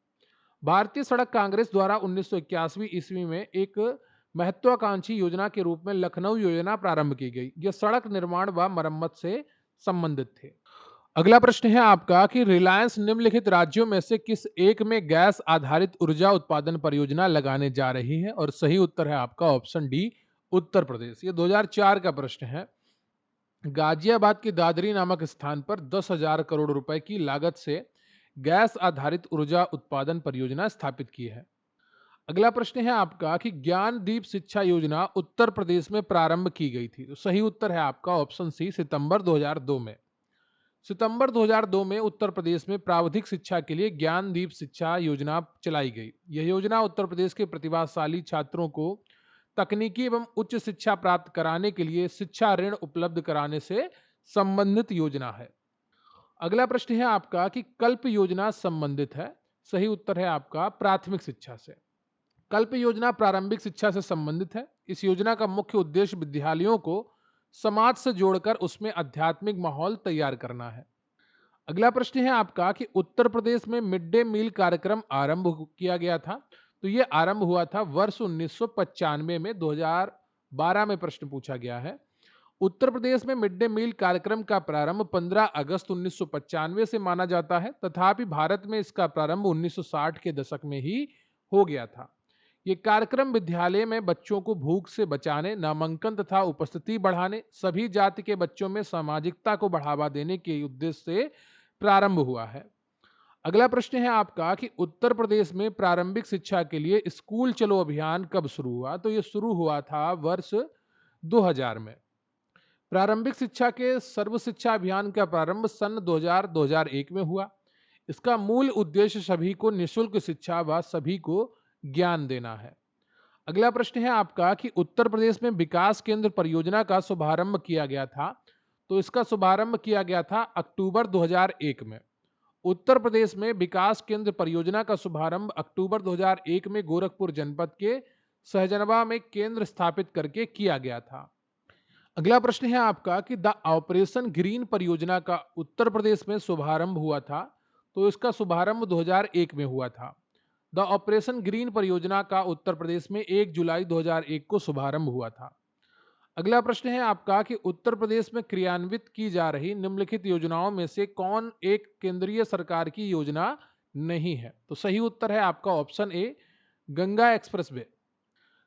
भारतीय सड़क कांग्रेस द्वारा 1981 ईस्वी में एक महत्वाकांक्षी योजना के रूप में लखनऊ योजना प्रारंभ की गई। यह सड़क निर्माण व मरम्मत से संबंधित थे। अगला प्रश्न है आपका कि रिलायंस निम्नलिखित राज्यों में से किस एक में गैस आधारित ऊर्जा उत्पादन परियोजना लगाने जा रही है, और सही उत्तर है आपका ऑप्शन डी, उत्तर प्रदेश। ये 2004 का प्रश्न है। गाजियाबाद के दादरी नामक स्थान पर 10,000 करोड़ रुपए की लागत से गैस आधारित ऊर्जा उत्पादन परियोजना स्थापित की है। अगला प्रश्न है आपका कि ज्ञानदीप शिक्षा योजना उत्तर प्रदेश में प्रारंभ की गई थी, तो सही उत्तर है आपका ऑप्शन सी, सितंबर 2002 में। सितंबर 2002 में उत्तर प्रदेश में प्राविधिक शिक्षा के लिए ज्ञानदीप शिक्षा योजना चलाई गई। यह योजना उत्तर प्रदेश के प्रतिभाशाली छात्रों को तकनीकी एवं उच्च शिक्षा प्राप्त कराने के लिए शिक्षा ऋण उपलब्ध कराने से संबंधित योजना है। अगला प्रश्न है आपका कि कल्प योजना संबंधित है, सही उत्तर है आपका प्राथमिक शिक्षा से। कल्प योजना प्रारंभिक शिक्षा से संबंधित है। इस योजना का मुख्य उद्देश्य विद्यालयों को समाज से जोड़कर उसमें आध्यात्मिक माहौल तैयार करना है। अगला प्रश्न है आपका कि उत्तर प्रदेश में मिड डे मील कार्यक्रम आरंभ किया गया था, तो यह आरंभ हुआ था वर्ष 1995 में। 2012 में प्रश्न पूछा गया है। उत्तर प्रदेश में मिड डे मील कार्यक्रम का प्रारंभ 15 अगस्त 1995 से माना जाता है, तथापि भारत में इसका प्रारंभ 1960 के दशक में ही हो गया था। ये कार्यक्रम विद्यालय में बच्चों को भूख से बचाने, नामांकन तथा उपस्थिति बढ़ाने, सभी जाति के बच्चों में सामाजिकता को बढ़ावा देने के उद्देश्य से प्रारंभ हुआ है। अगला प्रश्न है आपका कि उत्तर प्रदेश में प्रारंभिक शिक्षा के लिए स्कूल चलो अभियान कब शुरू हुआ, तो ये शुरू हुआ था वर्ष 2000 में। प्रारंभिक शिक्षा के सर्व शिक्षा अभियान का प्रारंभ सन 2000-2001 में हुआ। इसका मूल उद्देश्य सभी को निःशुल्क शिक्षा व सभी को ज्ञान देना है। अगला प्रश्न है आपका कि उत्तर प्रदेश में विकास केंद्र परियोजना का शुभारंभ किया गया था, तो इसका शुभारंभ किया गया था अक्टूबर 2001 में। उत्तर प्रदेश में विकास केंद्र परियोजना का शुभारंभ अक्टूबर 2001 में गोरखपुर जनपद के सहजनवा में केंद्र स्थापित करके किया गया था। अगला प्रश्न है आपका कि द ऑपरेशन ग्रीन परियोजना का उत्तर प्रदेश में शुभारंभ हुआ था, तो इसका शुभारंभ 2001 में हुआ था। द ऑपरेशन ग्रीन परियोजना का उत्तर प्रदेश में 1 जुलाई 2001 को शुभारंभ हुआ था। अगला प्रश्न है आपका कि उत्तर प्रदेश में क्रियान्वित की जा रही निम्नलिखित योजनाओं में से कौन एक केंद्रीय सरकार की योजना नहीं है, तो सही उत्तर है आपका option A, Ganga expressway.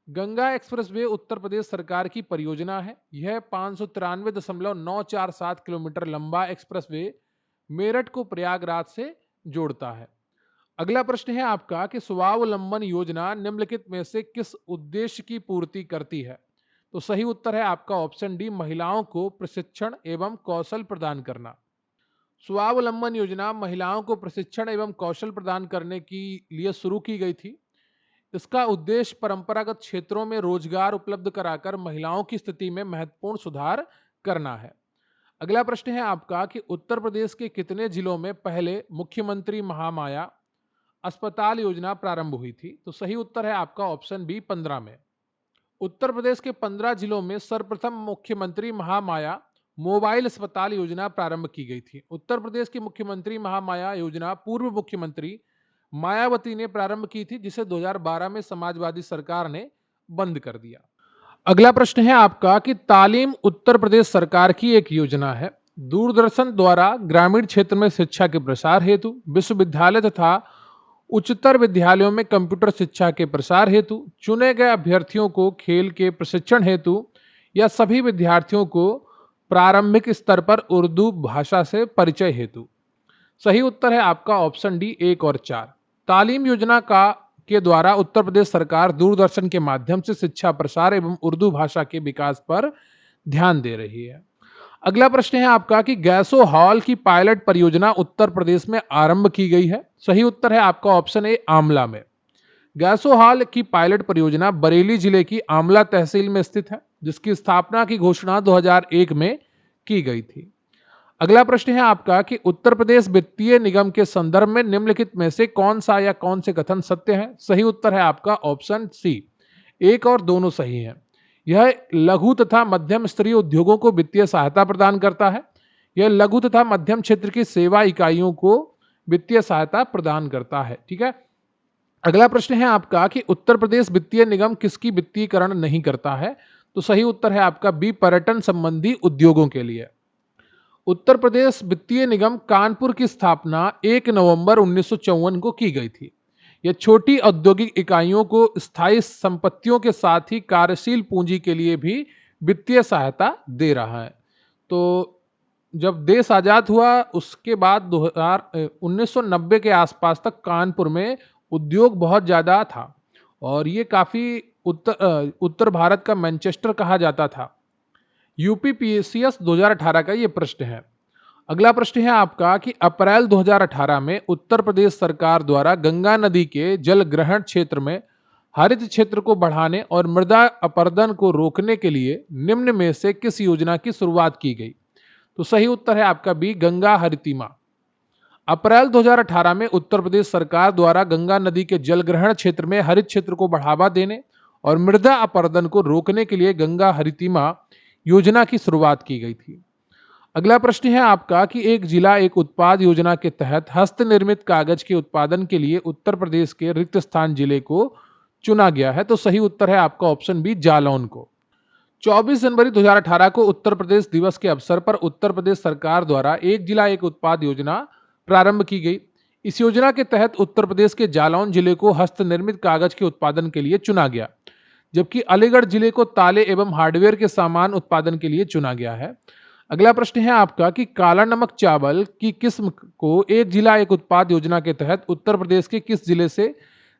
Ganga expressway Uttar Pradesh सरकार की परियोजना है। यह 593.947 किलोमीटर लंबा एक्सप्रेसवे मेरठ को प्रयागराज से जोड़ता है। अगला प्रश्न है आपका कि स्वावलंबन योजना निम्नलिखित में से किस उद्देश्य की पूर्ति करती है, तो सही उत्तर है आपका ऑप्शन डी, महिलाओं को प्रशिक्षण एवं कौशल प्रदान करना। स्वावलंबन योजना महिलाओं को प्रशिक्षण एवं कौशल प्रदान करने के लिए शुरू की गई थी। इसका उद्देश्य परंपरागत क्षेत्रों में रोजगार उपलब्ध कराकर महिलाओं की स्थिति में महत्वपूर्ण सुधार करना है। अगला प्रश्न है आपका कि उत्तर प्रदेश के कितने जिलों में पहले मुख्यमंत्री महामाया अस्पताल योजना प्रारंभ हुई थी, तो सही उत्तर है आपका ऑप्शन बी, 15 में। उत्तर प्रदेश के 15 जिलों में सर्वप्रथम मुख्यमंत्री महामाया मोबाइल अस्पताल योजना प्रारंभ की गई थी। उत्तर प्रदेश की मुख्यमंत्री महामाया योजना पूर्व मुख्यमंत्री मायावती ने प्रारंभ की थी, जिसे 2012 में समाजवादी सरकार ने बंद कर दिया। अगला प्रश्न है आपका कि तालीम उत्तर प्रदेश सरकार की एक योजना है। दूरदर्शन द्वारा ग्रामीण क्षेत्र में शिक्षा के प्रसार हेतु, विश्वविद्यालय तथा उच्चतर विद्यालयों में कंप्यूटर शिक्षा के प्रसार हेतु, चुने गए अभ्यर्थियों को खेल के प्रशिक्षण हेतु, या सभी विद्यार्थियों को प्रारंभिक स्तर पर उर्दू भाषा से परिचय हेतु। सही उत्तर है आपका ऑप्शन डी, 1 और 4। तालीम योजना के द्वारा उत्तर प्रदेश सरकार दूरदर्शन के माध्यम से शिक्षा प्रसार एवं उर्दू भाषा के विकास पर ध्यान दे रही है। अगला प्रश्न है आपका कि गैसो हॉल की पायलट परियोजना उत्तर प्रदेश में आरंभ की गई है। सही उत्तर है आपका ऑप्शन ए, आमला में। गैसो हॉल की पायलट परियोजना बरेली जिले की आमला तहसील में स्थित है। जिसकी स्थापना की घोषणा 2001 में की गई थी। अगला प्रश्न है आपका कि उत्तर प्रदेश वित्तीय निगम के संदर्भ में निम्नलिखित में से कौन सा या कौन से कथन सत्य है? सही उत्तर है आपका ऑप्शन सी, एक और दोनों सही है। यह लघु तथा मध्यम स्तरीय उद्योगों को वित्तीय सहायता प्रदान करता है। यह लघु तथा मध्यम क्षेत्र की सेवा इकाइयों को वित्तीय सहायता प्रदान करता है। ठीक है। अगला प्रश्न है आपका कि उत्तर प्रदेश वित्तीय निगम किसकी वित्तीयकरण नहीं करता है? तो सही उत्तर है आपका बी, पर्यटन संबंधी उद्योगों के लिए। उत्तर प्रदेश वित्तीय निगम कानपुर की स्थापना 1 नवंबर 1954 को की गई थी। यह छोटी औद्योगिक इकाइयों को स्थायी संपत्तियों के साथ ही कार्यशील पूंजी के लिए भी वित्तीय सहायता दे रहा है। तो जब देश आजाद हुआ उसके बाद 1990 के आसपास तक कानपुर में उद्योग बहुत ज्यादा था और ये काफी उत्तर भारत का मैनचेस्टर कहा जाता था। यूपीपीएससीएस 2018 का ये प्रश्न है। अगला प्रश्न है आपका कि अप्रैल 2018 में उत्तर प्रदेश सरकार द्वारा गंगा नदी के जल ग्रहण क्षेत्र में हरित क्षेत्र को बढ़ाने और मृदा अपरदन को रोकने के लिए निम्न में से किस योजना की शुरुआत की गई? तो सही उत्तर है आपका बी, गंगा हरितिमा। अप्रैल 2018 में उत्तर प्रदेश सरकार द्वारा गंगा नदी के जल ग्रहण क्षेत्र में हरित क्षेत्र को बढ़ावा देने और मृदा अपरदन को रोकने के लिए गंगा हरितिमा योजना की शुरुआत की गई थी। अगला प्रश्न है आपका कि एक जिला एक उत्पाद योजना के तहत हस्त निर्मित कागज के उत्पादन के लिए उत्तर प्रदेश के रिक्त स्थान जिले को चुना गया है। तो सही उत्तर है आपका ऑप्शन बी, जालौन को। 24 जनवरी 2018 को उत्तर प्रदेश दिवस के अवसर पर उत्तर प्रदेश सरकार द्वारा एक जिला एक उत्पाद योजना प्रारंभ की गई। इस योजना के तहत उत्तर प्रदेश के जालौन जिले को हस्त निर्मित कागज के उत्पादन के लिए चुना गया, जबकि अलीगढ़ जिले को ताले एवं हार्डवेयर के सामान उत्पादन के लिए चुना गया है। अगला प्रश्न है आपका कि काला नमक चावल की किस्म को एक जिला एक उत्पाद योजना के तहत उत्तर प्रदेश के किस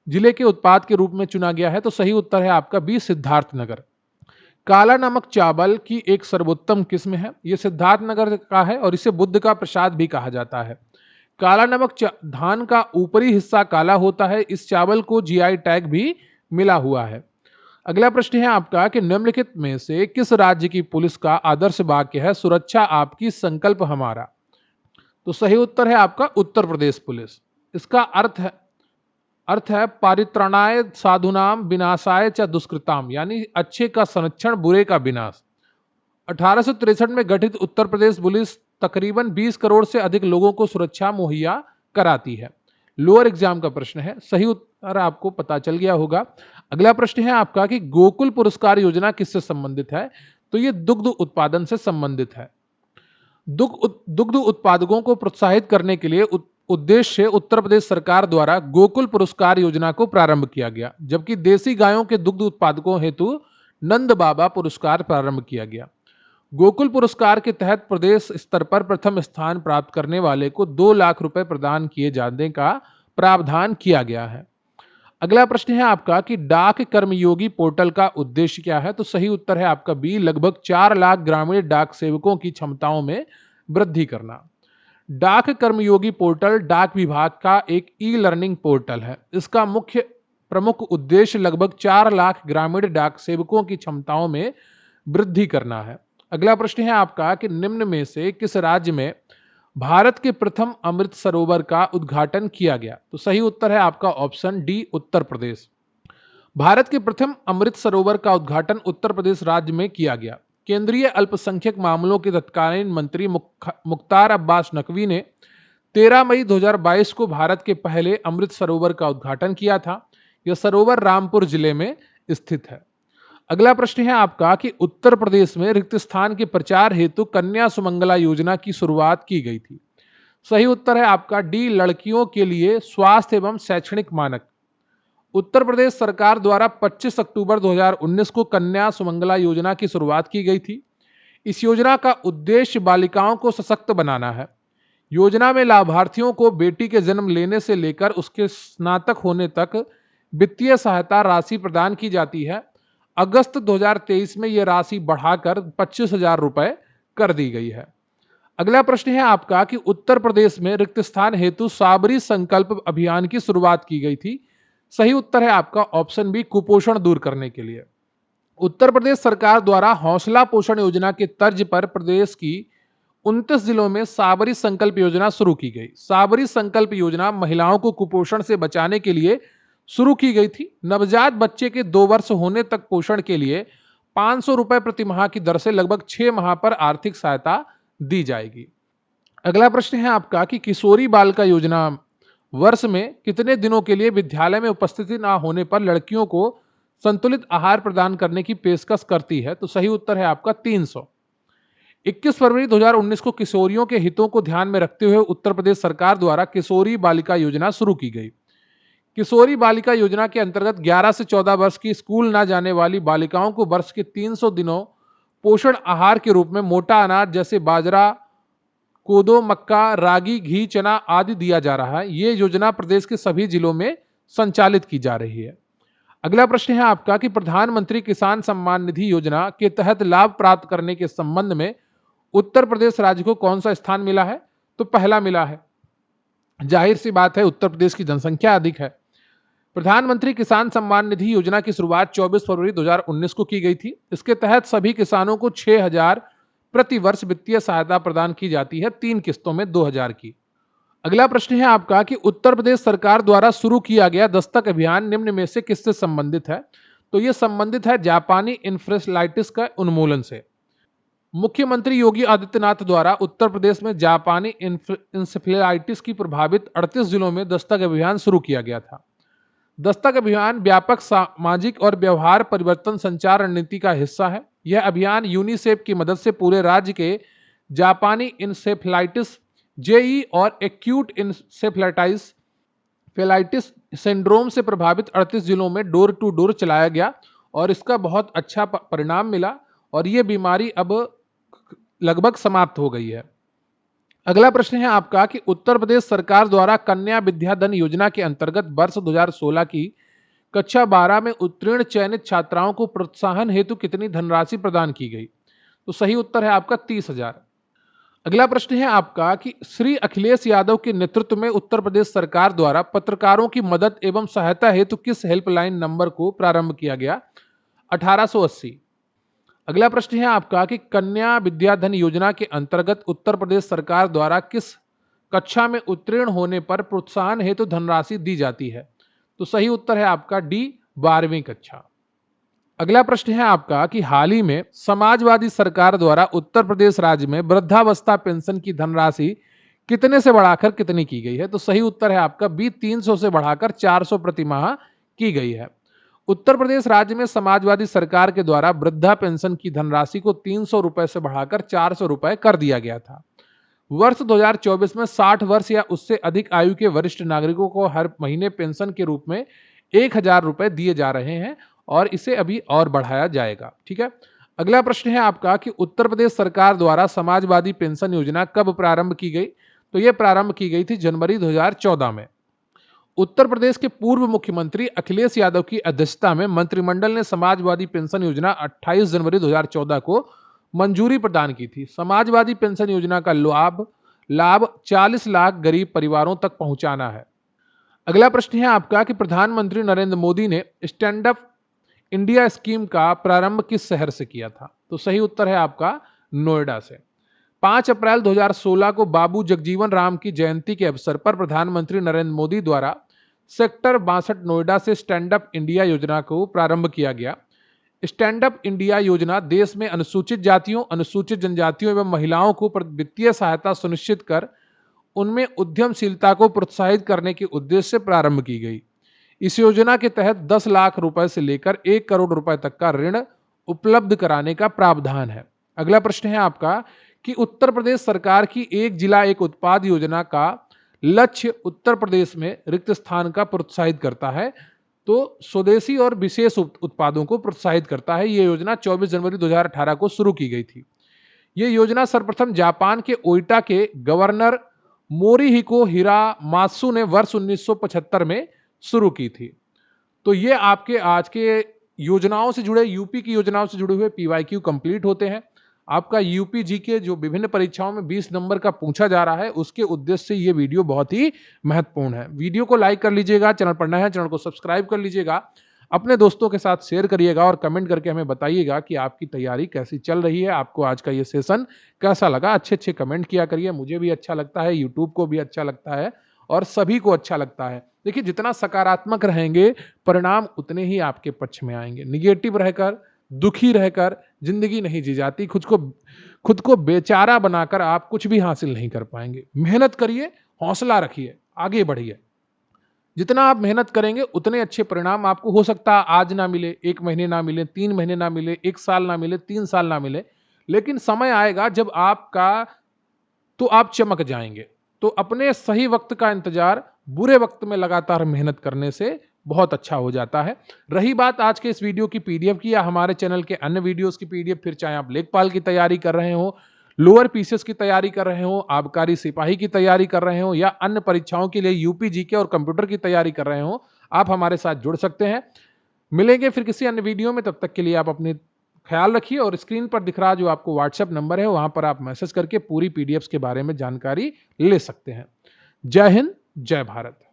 जिले के उत्पाद के रूप में चुना गया है? तो सही उत्तर है आपका बी, सिद्धार्थनगर। काला नमक चावल की एक सर्वोत्तम किस्म है। यह सिद्धार्थनगर का है और इसे बुद्ध का प्रसाद भी कहा जाता है। काला नमक धान का ऊपरी हिस्सा काला होता है। इस चावल को जीआई टैग भी मिला हुआ है। अगला प्रश्न है आपका कि निम्नलिखित में से किस राज्य की पुलिस का आदर्श वाक्य है, सुरक्षा आपकी संकल्प हमारा? तो सही उत्तर है आपका उत्तर प्रदेश पुलिस। इसका अर्थ है पारित्रणाय साधुनाम विनाशाय च दुष्कृताम, यानी अच्छे का संरक्षण बुरे का विनाश। 1863 में गठित उत्तर प्रदेश पुलिस तकरीबन 20 करोड़ से अधिक लोगों को सुरक्षा मुहैया कराती है। लोअर एग्जाम का प्रश्न है, सही उत्तर आपको पता चल गया होगा। अगला प्रश्न है आपका कि गोकुल पुरस्कार योजना किससे संबंधित है? तो ये दुग्ध उत्पादन से संबंधित है। दुग्ध उत्पादकों को प्रोत्साहित करने के लिए उद्देश्य से उत्तर प्रदेश सरकार द्वारा गोकुल पुरस्कार योजना को प्रारंभ किया गया, जबकि देसी गायों के दुग्ध उत्पादकों हेतु नंद बाबा पुरस्कार प्रारंभ किया गया। गोकुल पुरस्कार के तहत प्रदेश स्तर पर प्रथम स्थान प्राप्त करने वाले को 2 लाख रुपए प्रदान किए जाने का प्रावधान किया गया है। अगला प्रश्न है आपका कि डाक कर्मयोगी पोर्टल का उद्देश्य क्या है? तो सही उत्तर है आपका बी, लगभग 4 लाख ग्रामीण डाक सेवकों की क्षमताओं में वृद्धि करना। डाक कर्मयोगी पोर्टल डाक विभाग का एक ई लर्निंग पोर्टल है। इसका प्रमुख उद्देश्य लगभग 4 लाख ग्रामीण डाक सेवकों की क्षमताओं में वृद्धि करना है। अगला प्रश्न है आपका कि निम्न में से किस राज्य में भारत के प्रथम अमृत सरोवर का उद्घाटन किया गया? तो सही उत्तर है आपका ऑप्शन डी, उत्तर प्रदेश। भारत के प्रथम अमृत सरोवर का उद्घाटन उत्तर प्रदेश राज्य में किया गया। केंद्रीय अल्पसंख्यक मामलों के तत्कालीन मंत्री मुख्तार अब्बास नकवी ने 13 मई 2022 को भारत के पहले अमृत सरोवर का उद्घाटन किया था। यह सरोवर रामपुर जिले में स्थित है। अगला प्रश्न है आपका कि उत्तर प्रदेश में रिक्त स्थान के प्रचार हेतु कन्या सुमंगला योजना की शुरुआत की गई थी। सही उत्तर है आपका डी, लड़कियों के लिए स्वास्थ्य एवं शैक्षणिक मानक। उत्तर प्रदेश सरकार द्वारा 25 अक्टूबर 2019 को कन्या सुमंगला योजना की शुरुआत की गई थी। इस योजना का उद्देश्य बालिकाओं को सशक्त बनाना है। योजना में लाभार्थियों को बेटी के जन्म लेने से लेकर उसके स्नातक होने तक वित्तीय सहायता राशि प्रदान की जाती है। अगस्त 2023 में यह राशि बढ़ाकर 25,000 रुपए कर दी गई है। अगला प्रश्न है आपका कि उत्तर प्रदेश में रिक्त स्थान हेतु साबरी संकल्प अभियान की शुरुआत की गई थी। सही उत्तर है आपका ऑप्शन बी, कुपोषण दूर करने के लिए। उत्तर प्रदेश सरकार द्वारा हौसला पोषण योजना के तर्ज पर प्रदेश की 29 जिलों में साबरी संकल्प योजना शुरू की गई। साबरी संकल्प योजना महिलाओं को कुपोषण से बचाने के लिए शुरू की गई थी। नवजात बच्चे के 2 वर्ष होने तक पोषण के लिए 500 रुपए प्रति माह की दर से लगभग 6 माह पर आर्थिक सहायता दी जाएगी। अगला प्रश्न है आपका कि किशोरी बालिका योजना वर्ष में कितने दिनों के लिए विद्यालय में उपस्थिति ना होने पर लड़कियों को संतुलित आहार प्रदान करने की पेशकश करती है? तो सही उत्तर है आपका 300। 21 फरवरी 2019 को किशोरियों के हितों को ध्यान में रखते हुए उत्तर प्रदेश सरकार द्वारा किशोरी बालिका योजना शुरू की गई। किशोरी बालिका योजना के अंतर्गत 11 से 14 वर्ष की स्कूल न जाने वाली बालिकाओं को वर्ष के 300 दिनों पोषण आहार के रूप में मोटा अनाज जैसे बाजरा, कोदो, मक्का, रागी, घी, चना आदि दिया जा रहा है। ये योजना प्रदेश के सभी जिलों में संचालित की जा रही है। अगला प्रश्न है आपका कि प्रधानमंत्री किसान सम्मान निधि योजना के तहत लाभ प्राप्त करने के संबंध में उत्तर प्रदेश राज्य को कौन सा स्थान मिला है? तो पहला मिला है। जाहिर सी बात है, उत्तर प्रदेश की जनसंख्या अधिक है। प्रधानमंत्री किसान सम्मान निधि योजना की शुरुआत 24 फरवरी 2019 को की गई थी। इसके तहत सभी किसानों को 6,000 प्रति वर्ष वित्तीय सहायता प्रदान की जाती है, 3 किस्तों में 2,000 की। अगला प्रश्न है आपका कि उत्तर प्रदेश सरकार द्वारा शुरू किया गया दस्तक अभियान निम्न में से किससे संबंधित है? तो यह संबंधित है जापानी इंसेफेलाइटिस का उन्मूलन से। मुख्यमंत्री योगी आदित्यनाथ द्वारा उत्तर प्रदेश में जापानी इंसेफेलाइटिस की प्रभावित 38 जिलों में दस्तक अभियान शुरू किया गया था। दस्तक अभियान व्यापक सामाजिक और व्यवहार परिवर्तन संचार रणनीति का हिस्सा है। यह अभियान यूनिसेफ की मदद से पूरे राज्य के जापानी इंसेफेलाइटिस, जेई और एक्यूट इंसेफेलाइटिस सिंड्रोम से प्रभावित 38 जिलों में डोर टू डोर चलाया गया और इसका बहुत अच्छा परिणाम मिला और यह बीमारी अब लगभग समाप्त हो गई है। अगला प्रश्न है आपका कि उत्तर प्रदेश सरकार द्वारा कन्या विद्याधन योजना के अंतर्गत वर्ष 2016 की कक्षा 12 में उत्तीर्ण चयनित छात्राओं को प्रोत्साहन हेतु कितनी धनराशि प्रदान की गई? तो सही उत्तर है आपका 30,000। अगला प्रश्न है आपका कि श्री अखिलेश यादव के नेतृत्व में उत्तर प्रदेश सरकार द्वारा पत्रकारों की मदद एवं सहायता हेतु किस हेल्पलाइन नंबर को प्रारंभ किया गया? 1880। अगला प्रश्न है आपका कि कन्या विद्याधन योजना के अंतर्गत उत्तर प्रदेश सरकार द्वारा किस कक्षा में उत्तीर्ण होने पर प्रोत्साहन हेतु धनराशि दी जाती है? तो सही उत्तर है आपका डी, 12वीं कक्षा। अगला प्रश्न है आपका कि हाल ही में समाजवादी सरकार द्वारा उत्तर प्रदेश राज्य में वृद्धावस्था पेंशन की धनराशि कितने से बढ़ाकर कितनी की गई है? तो सही उत्तर है आपका बी, 300 से बढ़ाकर 400 प्रति माह की गई है। उत्तर प्रदेश राज्य में समाजवादी सरकार के द्वारा वृद्धा पेंशन की धनराशि को 300 रुपए से बढ़ाकर 400 रुपए कर दिया गया था। वर्ष 2024 में 60 वर्ष या उससे अधिक आयु के वरिष्ठ नागरिकों को हर महीने पेंशन के रूप में 1,000 रुपए दिए जा रहे हैं और इसे अभी और बढ़ाया जाएगा। ठीक है। अगला प्रश्न है आपका कि उत्तर प्रदेश सरकार द्वारा समाजवादी पेंशन योजना कब प्रारंभ की गई? तो यह प्रारंभ की गई थी जनवरी 2014 में। उत्तर प्रदेश के पूर्व मुख्यमंत्री अखिलेश यादव की अध्यक्षता में मंत्रिमंडल ने समाजवादी पेंशन योजना 28 जनवरी 2014 को मंजूरी प्रदान की थी। समाजवादी पेंशन योजना का लाभ 40 लाख गरीब परिवारों तक पहुंचाना है। अगला प्रश्न है आपका कि प्रधानमंत्री नरेंद्र मोदी ने स्टैंड अप इंडिया स्कीम का प्रारंभ किस शहर से किया था? तो सही उत्तर है आपका नोएडा से। 5 अप्रैल 2016 को बाबू जगजीवन राम की जयंती के अवसर पर प्रधानमंत्री नरेंद्र मोदी द्वारा सेक्टर 62 नोएडा से स्टैंड अप इंडिया योजना को प्रारंभ किया गया। स्टैंड अप इंडिया योजना देश में अनुसूचित जातियों, अनुसूचित जनजातियों एवं महिलाओं को वित्तीय सहायता सुनिश्चित कर उनमें उद्यमशीलता को प्रोत्साहित करने के उद्देश्य से प्रारंभ की गई। इस योजना के तहत 10 लाख रुपए से लेकर 1 करोड़ रुपए तक का ऋण उपलब्ध कराने का प्रावधान है। अगला प्रश्न है आपका कि उत्तर प्रदेश सरकार की एक जिला एक उत्पाद योजना का लक्ष्य उत्तर प्रदेश में रिक्त स्थान का प्रोत्साहित करता है, तो स्वदेशी और विशेष उत्पादों को प्रोत्साहित करता है। यह योजना 24 जनवरी 2018 को शुरू की गई थी। यह योजना सर्वप्रथम जापान के ओइटा के गवर्नर मोरिहिको हिरामात्सु ने वर्ष 1975 में शुरू की थी। तो ये आपके आज के योजनाओं से जुड़े, यूपी की योजनाओं से जुड़े हुए पीवाईक्यू कंप्लीट होते हैं। आपका यूपी जी के जो विभिन्न परीक्षाओं में 20 नंबर का पूछा जा रहा है, उसके उद्देश्य से ये वीडियो बहुत ही महत्वपूर्ण है। वीडियो को लाइक कर लीजिएगा, चैनल पर नए हैं चैनल को सब्सक्राइब कर लीजिएगा। अपने दोस्तों के साथ शेयर करिएगा और कमेंट करके हमें बताइएगा कि आपकी तैयारी कैसी चल रही है, आपको आज का ये सेशन कैसा लगा। अच्छे-अच्छे कमेंट किया करिए, मुझे भी अच्छा लगता है, यूट्यूब को भी अच्छा लगता है और सभी को अच्छा लगता है। देखिए, जितना सकारात्मक रहेंगे, परिणाम उतने ही आपके पक्ष में आएँगे। नेगेटिव रहकर, दुखी रहकर ज़िंदगी नहीं जी जाती। खुद को बेचारा बनाकर आप कुछ भी हासिल नहीं कर पाएँगे। मेहनत करिए, हौसला रखिए, आगे बढ़िए। जितना आप मेहनत करेंगे उतने अच्छे परिणाम आपको हो सकता है आज ना मिले, 1 महीने ना मिले, 3 महीने ना मिले, 1 साल ना मिले, 3 साल ना मिले, लेकिन समय आएगा जब तो आप चमक जाएँगे। तो अपने सही वक़्त का इंतज़ार बुरे वक़्त में लगातार मेहनत करने से बहुत अच्छा हो जाता है। रही बात आज के इस वीडियो की पीडीएफ की या हमारे चैनल के अन्य वीडियोज़ की पीडीएफ, फिर चाहे आप लेखपाल की तैयारी कर रहे हों, लोअर पीसीएस की तैयारी कर रहे हों, आबकारी सिपाही की तैयारी कर रहे हों या अन्य परीक्षाओं के लिए यूपी जीके और कंप्यूटर की तैयारी कर रहे हों, आप हमारे साथ जुड़ सकते हैं। मिलेंगे फिर किसी अन्य वीडियो में, तब तक के लिए आप अपनी ख्याल रखिए और स्क्रीन पर दिख रहा जो आपको व्हाट्सएप नंबर है, वहाँ पर आप मैसेज करके पूरी पीडीएफ्स के बारे में जानकारी ले सकते हैं। जय हिंद, जय भारत।